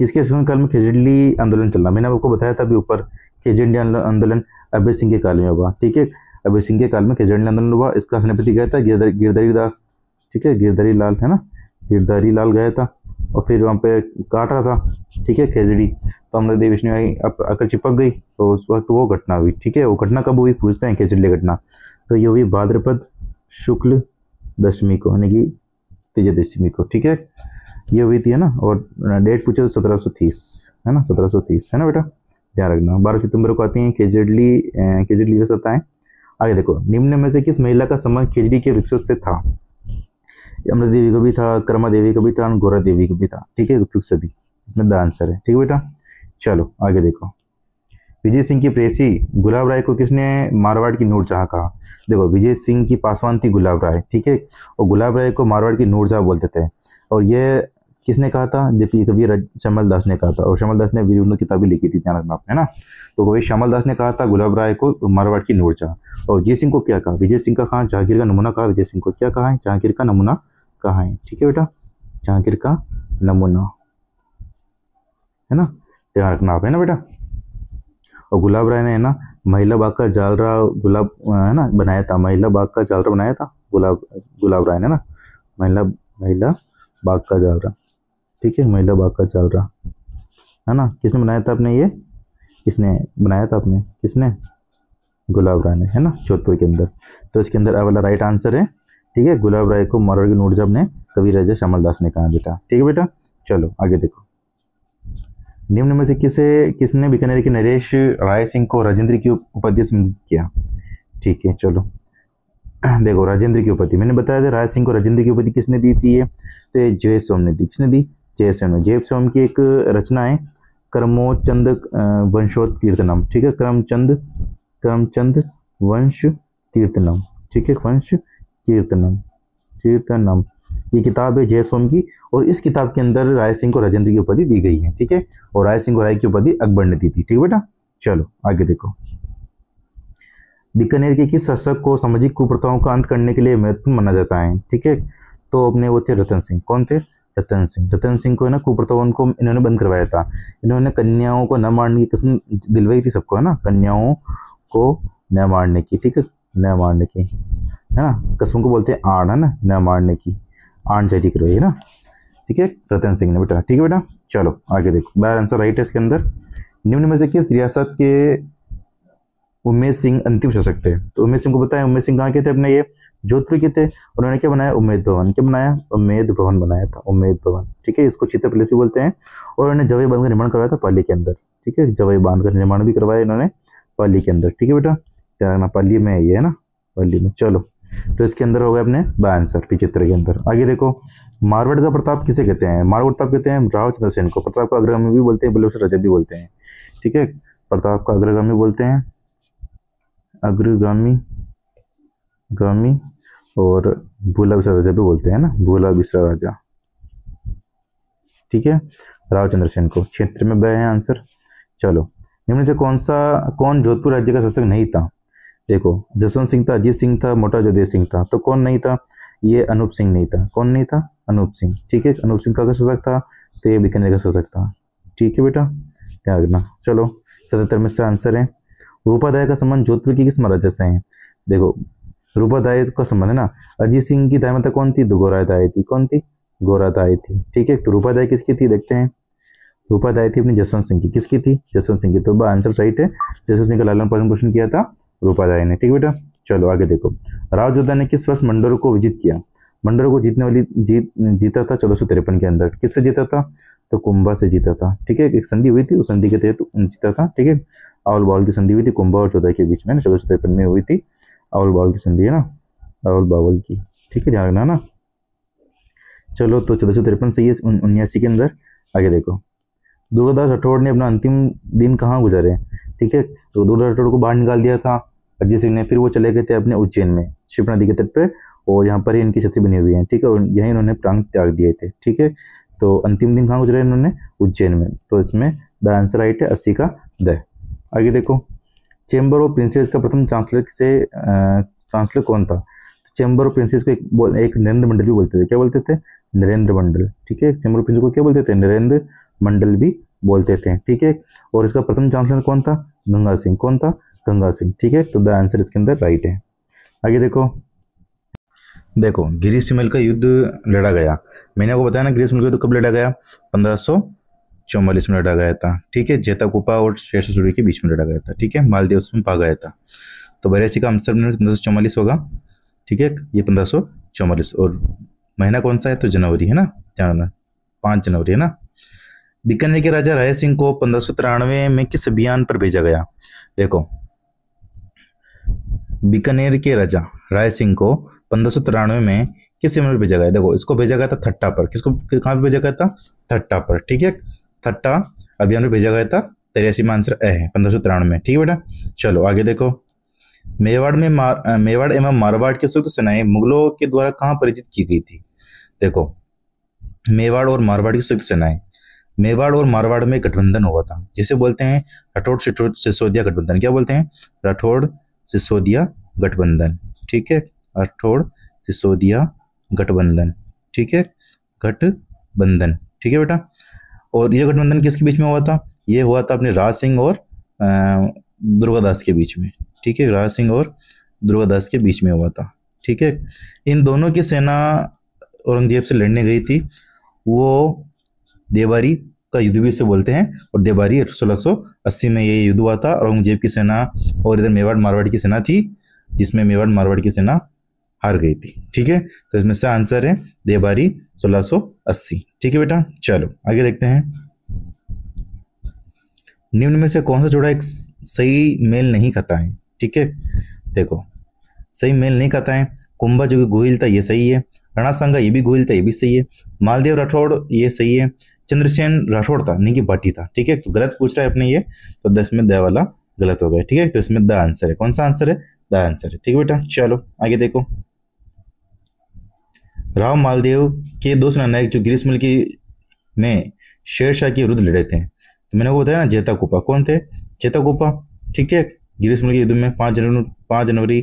किसके शासनकाल में खेजड़ी आंदोलन चला? मैंने आपको बताया था अभी ऊपर, खेजड़ी आंदोलन अभय सिंह के काल में हुआ। ठीक है, अभय सिंह के काल में खेजड़ी आंदोलन हुआ। इसका सेनापति गया था गिरधारी दास। ठीक है, गिरधारी लाल है ना, गिरधारी लाल गया था और फिर वहाँ पे काट रहा था। ठीक है, खेजड़ी, तो अमृतदेव विष्णु आकर चिपक गई, तो उस वक्त वो घटना हुई। ठीक है, वो घटना कब हुई पूछते हैं, खेजड़ी घटना। तो ये हुई भाद्रपद शुक्ल दशमी को, यानी कि तेजदशमी को। ठीक है, ये हुई थी है ना। और डेट पूछे तो 1730 है ना, 1730 है ना बेटा, ध्यान रखना। 12 सितंबर को आती है खेजड़ी दिवस आता है। आगे देखो, निम्न में से किस महिला का संबंध खेजड़ी के वृक्षों से था? अमृत देवी का भी था, कर्मा देवी का भी था, गौरा देवी का भी था। ठीक है, वृक्ष भी इसमें द आंसर है। ठीक है बेटा, चलो आगे देखो। विजय सिंह की प्रेसी गुलाब राय को किसने मारवाड़ की नूरजहां कहा? देखो, विजय सिंह की पासवान थी गुलाब राय। ठीक है, और गुलाब राय को मारवाड़ की नूरजहां बोलते थे। और ये किसने कहा था? जबकि कबीर श्यामल दास ने कहा था। और श्यामल दास ने वीर उन्नत किताबें लिखी थी, ध्यान रखना आपने, है ना। तो वही श्यामल दास ने कहा था गुलाब राय को मारवाड़ की नूरजहां। और विजय सिंह को क्या कहा? विजय सिंह का कहा जहांगीर का नमूना कहा। विजय सिंह को क्या कहा है? जहांगीर का नमूना कहा है। ठीक है बेटा, जहांगीर का नमूना, है ना, ध्यान रखना आप, है ना बेटा। और गुलाब राय ने है ना महिला बाग का जालरा गुलाब है ना बनाया था। महिला बाग का जालरा बनाया था गुलाब राय ने ना, महिला बाग का जालरा। ठीक है, महिला बाग का जालरा है ना। किसने बनाया था अपने? ये इसने बनाया था अपने, किसने? गुलाब राय ने, है ना, जोधपुर के अंदर। तो इसके अंदर वाला राइट आंसर है। ठीक है, गुलाब राय को मारवाड़ की नूरजहां ने कवि राजा श्यामल दास ने कहा बेटा। ठीक है बेटा, चलो आगे देखो। निम्न में से किसने बीकानेर के नरेश राय सिंह को राजेंद्र की उपाधि संबोधित किया? ठीक है, चलो देखो, राजेंद्र की उपाधि मैंने बताया था। राय सिंह को राजेंद्र की उपाधि किसने दी थी? ये तो ये जय सोम ने दी। किसने दी? जय सोम ने। जय सोम की एक रचना है करमचंद वंशोत कीर्तनम। ठीक है, करमचंद वंश कीर्तनम। ठीक है, वंश कीर्तनम ये किताब है जय सोम की। और इस किताब के अंदर राय सिंह को राजेंद्र की उपाधि दी गई है। ठीक है, और राय सिंह को राय की उपाधि अकबर ने दी थी। ठीक है बेटा, चलो आगे देखो। बीकानेर के किस शासक को सामाजिक कुप्रथाओं का अंत करने के लिए महत्वपूर्ण माना जाता है? ठीक है, तो अपने वो थे रतन सिंह। कौन थे? रतन सिंह। रतन सिंह को है ना कुप्रथाओं को इन्होंने बंद करवाया था। इन्होंने कन्याओं को न मारने की कसम दिलवाई थी सबको, है ना, कन्याओं को न मारने की। ठीक है, न मारने की, है ना, कसम को बोलते हैं आण, है ना, न मारने की आण जारी करवाई, है ना। ठीक है, रतन सिंह ने बेटा। ठीक है बेटा, चलो आगे देखो। बार आंसर राइट है इसके अंदर। निम्न में से किस रियासत के उमेश सिंह अंतिम शासक थे? तो उमेश सिंह को बताया, उमेश सिंह कहाँ के थे? अपने ये जोधपुर के थे। उन्होंने क्या बनाया? उम्मेद भवन। क्या बनाया? उम्मेद भवन बनाया था, उम्मेद भवन। ठीक है, इसको चित्र पैलेस भी बोलते हैं। और उन्होंने जवाई बांध का निर्माण करवाया था पाली के अंदर। ठीक है, जवाई बांध का निर्माण भी करवाया इन्होंने पाली के अंदर। ठीक है बेटा, ध्यान रखना, पाली में ये है ना, पाली में। चलो, तो इसके अंदर हो गया अपने बा आंसर चित्र के अंदर। आगे देखो, मारवाड़ का प्रताप किसे कहते हैं? मारवाड़ प्रताप कहते हैं राव चंद्रसेन को। प्रताप का अग्रगामी भी बोलते हैं, बल्लभ राजा भी बोलते हैं। ठीक है, प्रताप का अग्रगामी बोलते हैं, अग्रगामी गामी, और भूला बिसरा राजा भी बोलते हैं ना, भूला बिसरा राजा। ठीक है, राव चंद्रसेन को। क्षेत्र में बह है आंसर। चलो, निम्न से कौन जोधपुर राज्य का शासक नहीं था? देखो, जसवंत सिंह था, अजीत सिंह था, मोटा जोधेव सिंह था। तो कौन नहीं था? ये अनूप सिंह नहीं था। कौन नहीं था? अनूप सिंह। ठीक है, अनूप सिंह का शासक था, तो ये बीकानेर का शासक था। ठीक है बेटा, ध्यान रखना। चलो, 77 में से आंसर है। रूपादाय का संबंध जोधपुर की किस महाराजा से है? देखो, रूपादाय का संबंध है ना, अजीत सिंह की दाई माता कौन थी? तो गोरादाय थी। कौन थी? गोरादाय थी। ठीक है, तो रूपादाय किसकी थी? देखते हैं। रूपादाई थी अपनी जसवंत सिंह की, किसकी थी? जसवंत सिंह की। तो आंसर राइट है, जसवंत सिंह का लालन पालन पोषण किया था रूपादाई ने। ठीक है बेटा, चलो आगे देखो। राव जोधा ने किस वर्ष मंडोर को विजित किया? मंडोर को जीतने वाली जीता था 1453 के अंदर। किससे जीता था? तो कुंभा से जीता था। ठीक है, एक संधि हुई थी, उस संधि के तहत जीता था। ठीक है, आवल बावल की संधि हुई थी कुंभा और जोधा के बीच में, 1453 में हुई थी आवल बावल की संधि, है ना, आवल बावल की। ठीक है, ध्यान रखना ना। चलो, तो 1453 से ये 79 के अंदर। आगे देखो, दुर्गादास राठौड़ ने अपना अंतिम दिन कहाँ गुजारे? ठीक है, तो दुर्गादास राठौड़ को बाहर निकाल दिया था अजय सिंह ने, फिर वो चले गए थे अपने उज्जैन में शिप्रा नदी के तट पे, और यहाँ पर ही इनकी छतरी बनी हुई है। ठीक है, और यहीं इन्होंने प्रांत त्याग दिए थे। ठीक है, तो अंतिम दिन कहाँ गुजरे इन्होंने? उज्जैन में। तो इसमें द आंसर राइट है 80 का द। आगे देखो, चैम्बर ऑफ प्रिंसेस का प्रथम चांसलर कौन था? तो चैम्बर ऑफ प्रिंसेस को एक नरेंद्र मंडल भी बोलते थे। क्या बोलते थे? नरेंद्र मंडल। ठीक है, चैम्बर ऑफ प्रिंसेस को क्या बोलते थे? नरेंद्र मंडल भी बोलते थे। ठीक है, और इसका प्रथम चांसलर कौन था? गंगा सिंह। कौन था? गंगा सिंह। ठीक है, तो द आंसर इसके अंदर राइट है। आगे देखो, गिरीश शिमल का युद्ध लड़ा गया। मैंने आपको बताया ना, गिरीश शिमल का युद्ध कब लड़ा गया? 1544 में लड़ा गया था। ठीक है, जेताकुपा और शेरशाह सूरी के बीच में लड़ा गया था। ठीक है, मालदेव उसमें भाग गया था। तो 82 का आंसर 1544 होगा। ठीक है, ये 1544, और महीना कौन सा है? तो जनवरी, है ना, ध्यान रखना, 5 जनवरी, है ना। बीकानेर के राजा राय सिंह को 1593 में किस अभियान पर भेजा गया? देखो, बीकानेर के राजा राय सिंह को 1593 में किस अभियान पर भेजा गया? देखो, इसको भेजा गया था थट्टा पर। किसको, कहाँ पर भेजा गया था? थट्टा पर। ठीक है, थट्टा अभियान पर भेजा गया था। 83 में आंसर ए है, 1593 में। ठीक है बेटा, चलो आगे देखो। मेवाड़ एवं मारवाड़ की संयुक्त सेनाएं मुगलों के द्वारा कहाँ पराजित की गई थी? देखो, मेवाड़ और मारवाड़ की संयुक्त सेनाएं, मेवाड़ और मारवाड़ में गठबंधन हुआ था, जिसे बोलते हैं राठौड़ सिसोदिया गठबंधन। क्या बोलते हैं? राठौड़ सिसोदिया गठबंधन। ठीक है, राठौड़ सिसोदिया गठबंधन। ठीक है, गठबंधन। ठीक है बेटा, और ये गठबंधन किसके बीच में हुआ था? ये हुआ था अपने राज सिंह और दुर्गादास के बीच में। ठीक है, राज सिंह और दुर्गादास के बीच में हुआ था। ठीक है, इन दोनों की सेना औरंगजेब से लड़ने गई थी। वो देवारी का युद्ध भी इसे बोलते हैं, और देवारी 1680 में ये युद्ध हुआ था। औरंगजेब की सेना और इधर मेवाड़ मारवाड़ की सेना थी, जिसमें मेवाड़ मारवाड़ की सेना हार गई थी। ठीक है, तो इसमें से आंसर है देवारी 1680। ठीक है बेटा, चलो आगे देखते हैं। निम्न में से कौन सा जोड़ा एक सही मेल नहीं खाता है? ठीक है, देखो, सही मेल नहीं खाता है। कुंभा जो कि गोहिल था, ये सही है। राणा सांगा, ये भी गोहिल था, ये भी सही है। मालदेव राठौड़, ये सही है। चंद्रसेन राठौड़ था, नहीं कि बाटी था। ठीक है, तो गलत पूछ रहा है अपने ये, तो 10 में द वाला गलत हो गया। ठीक है, तो इसमें द आंसर है। कौन सा आंसर है? द आंसर है। ठीक है बेटा, चलो आगे देखो। राव मालदेव के दो सेनानायक जो गिरीश की में शेरशाह के विरुद्ध लड़े थे, तो मैंने वो बताया ना, जेताकुपा। कौन थे? जेताकुपा। ठीक है, गिरीश के युद्ध में 5 जनवरी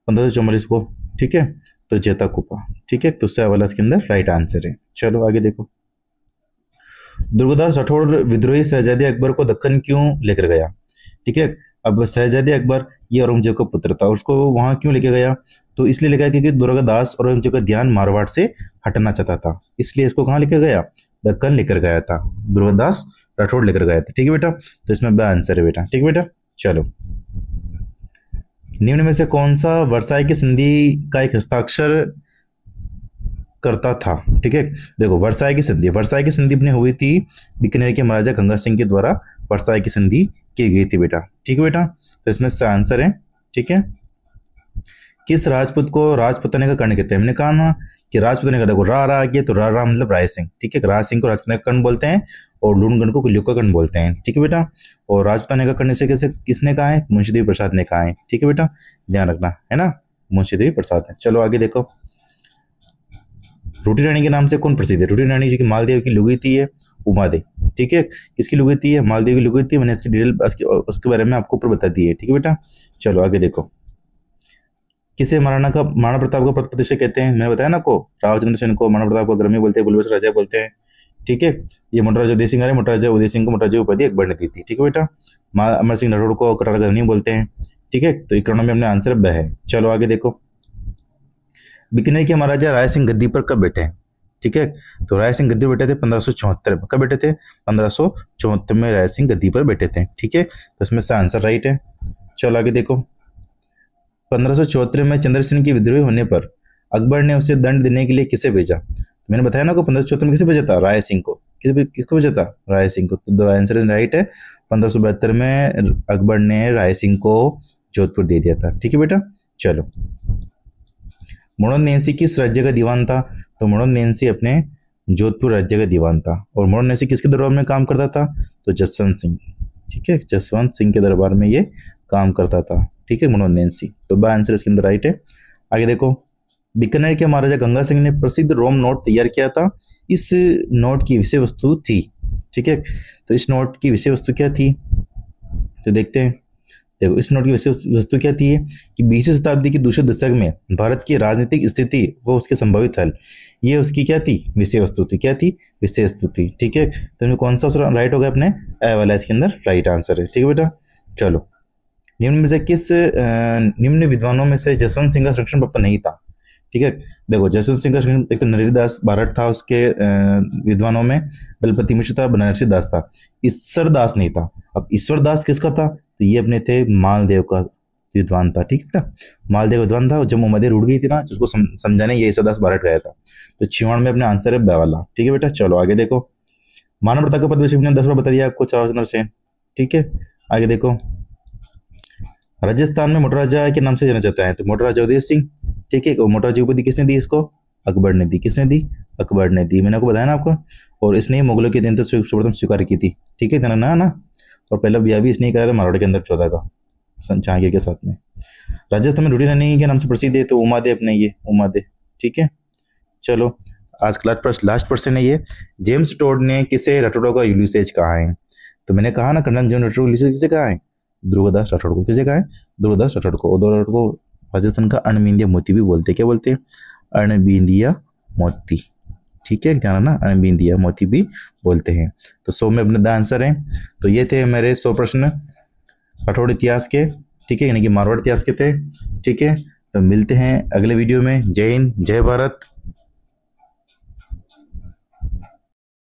1544 को। ठीक है, तो जेताकुपा। ठीक है, तो स वाला इसके अंदर राइट आंसर है। चलो आगे देखो। दुर्गादास राठौड़ विद्रोही शहजादे अकबर को दक्कन क्यों लेकर गया? ठीक है, अब शहजादे अकबर ये औरंगजेब का पुत्र था, उसको वहां क्यों लेके गया? तो इसलिए लेकर गया क्योंकि दुर्गादास औरंगजेब का ध्यान मारवाड़ से हटाना चाहता था, इसलिए इसको कहाँ लेकर गया? दक्कन लेकर गया था। दुर्गादास राठौड़ लेकर गया था। ठीक है बेटा, तो इसमें ब आंसर है बेटा। ठीक है बेटा, चलो। निम्न में से कौन सा वर्साई की संधि का एक हस्ताक्षर करता था? ठीक है, देखो, वर्साई की संधि अपनी हुई थी बीकानेर के महाराजा गंगा सिंह के द्वारा वर्साई की संधि की गई थी बेटा। ठीक है बेटा, तो इसमें से आंसर है। ठीक है, किस राजपूत को राजपुताने का कर्ण कहते हैं? हमने कहा ना कि राजपुताने का, देखो, रा आ गया तो रा मतलब राय सिंह। ठीक है, राज सिंह को राजपुताने का कर्ण बोलते हैं, और लूणगढ़ को कुल्लू का कर्ण बोलते हैं। ठीक है बेटा, और राजपुताने का कर्ण से कैसे किसने कहा है? मुंशी देवी प्रसाद ने कहा है। ठीक है बेटा, ध्यान रखना, है ना, मुंशी देवी प्रसाद ने। चलो आगे देखो। रूटी रानी के नाम से कौन प्रसिद्ध है? रूटी रानी जी की मालदेव की लुगैती है उमादेव। ठीक है, किसकी लुगैती है? मालदेव की लुगैती। मैंने इसकी डिटेल उसके बारे में आपको ऊपर बता दी है। ठीक है बेटा, चलो आगे देखो। किसे महाराणा प्रताप का पद प्रतिष्ठा कहते हैं? मैंने बताया ना को, राव चंद्रसेन को महाराणा प्रताप को ग्रामी बोलते हैं, बुलबुल राजा बोलते हैं। ठीक है, ये मोटराजा उदय सिंह मोटराजा उदय सिंह को मोटराजा उपाधि अकबर ने दी थी। ठीक है बेटा, अमर सिंह राठौड़ को कटार गढ़नी बोलते हैं। ठीक है, तो इकोनॉमी में अपने आंसर ब है। चलो आगे देखो। बीकानेर के महाराजा राय सिंह गद्दी पर कब बैठे हैं? ठीक है। तो राय सिंह गद्दी पर बैठे थे 1574 में। कब बैठे थे? 1574 में राय सिंह गद्दी पर बैठे थे, ठीक है। तो इसमें से आंसर राइट है। चलो आगे देखो, 1574 में चंद्रसेन की विद्रोही होने पर अकबर ने उसे दंड देने के लिए किसे भेजा? तो मैंने बताया ना को 1574 में किसे भेजा था? राय सिंह को। किसको भेजा था? राय सिंह को। तो आंसर राइट है, 1572 में अकबर ने राय सिंह को जोधपुर दे दिया था, ठीक है बेटा। चलो, मोहम्मद किस राज्य का दीवान था? तो मोहम्मद अपने जोधपुर राज्य का दीवान था। और मोहम्मद किसके दरबार में काम करता था? तो जसवंत सिंह, ठीक है, जसवंत सिंह के दरबार में ये काम करता था, ठीक है, मोहम्मद। तो बा आंसर इसके अंदर राइट है। आगे देखो, बीकानेर के महाराजा गंगा सिंह ने प्रसिद्ध रोम नोट तैयार किया था। इस नोट की विषय वस्तु थी, ठीक है। तो इस नोट की विषय वस्तु क्या थी? तो देखते हैं। देखो, इस नोट की विषय वस्तु क्या थी कि 20वीं शताब्दी के दूसरे दशक में भारत की राजनीतिक स्थिति व उसके संभावित हल, ये उसकी क्या थी? विषय वस्तु थी। क्या थी? विषय वस्तु थी, ठीक है। तो इनमें कौन सा राइट होगा? अपने ए वाला इसके अंदर राइट आंसर है, ठीक है बेटा। चलो, निम्न में से किस निम्न विद्वानों में से जसवंत सिंह का संरक्षण प्राप्त नहीं था? ठीक है। देखो, जसवंत सिंह का एक तो नरहरिदास बारठ था, उसके विद्वानों में दलपति मिश्र था, बनारसी दास था, ईश्वर दास नहीं था। अब ईश्वर दास किसका था? तो ये अपने थे मालदेव का विद्वान था, ठीक है बेटा। मालदेव विद्वान था। जब मुहम्मद रुड़ गई थी ना, उसको समझाने ये ईश्वर दास बारठ गया था। तो 56 में अपने आंसर है बेवाला, ठीक है बेटा। चलो आगे देखो, मानव प्रताप का पद विषय ने 10 बार बता दिया आपको, चार सेन, ठीक है। आगे देखो, राजस्थान में मोटर राजा के नाम से जाना जाता है, तो मोटर राजा उदय सिंह, ठीक है। मोटर राजा उपाधि किसने दी इसको? अकबर ने दी। किसने दी? अकबर ने दी। मैंने आपको बताया ना आपको। और इसने मुगलों के दिन तक सर्वप्रथम स्वीकार की थी, ठीक है ना। और पहला ब्याह भी इसने कराया था मारवाड़ के अंदर 14 का, जहांगीर के साथ में। राजस्थान में रोटी रानी के नाम से प्रसिद्ध है, तो उमादेव अपने, ये उमादेव, ठीक है। चलो, आज का लास्ट प्रश्न है ये, जेम्स टोड ने किसे राठौड़ों का यूलिसेज कहा है? तो मैंने कहा ना, कर्नल जॉन राठौड़ यूलिसेज किसे कहा है? दुर्गादास राठौड़ को। किसे कहा है? दुर्गादास राठौड़ को। और दुर्गादास को राजस्थान का अणबिंदिया मोती भी बोलते हैं। क्या बोलते हैं? अणबिंदिया मोती, ठीक है, ध्यान रखना, अणबिंदिया मोती भी बोलते हैं। तो 100 में अपने द आंसर है। तो ये थे मेरे 100 प्रश्न राठौड़ इतिहास के, ठीक है, यानी कि मारवाड़ इतिहास के थे, ठीक है। तो मिलते हैं अगले वीडियो में। जय हिंद, जय भारत।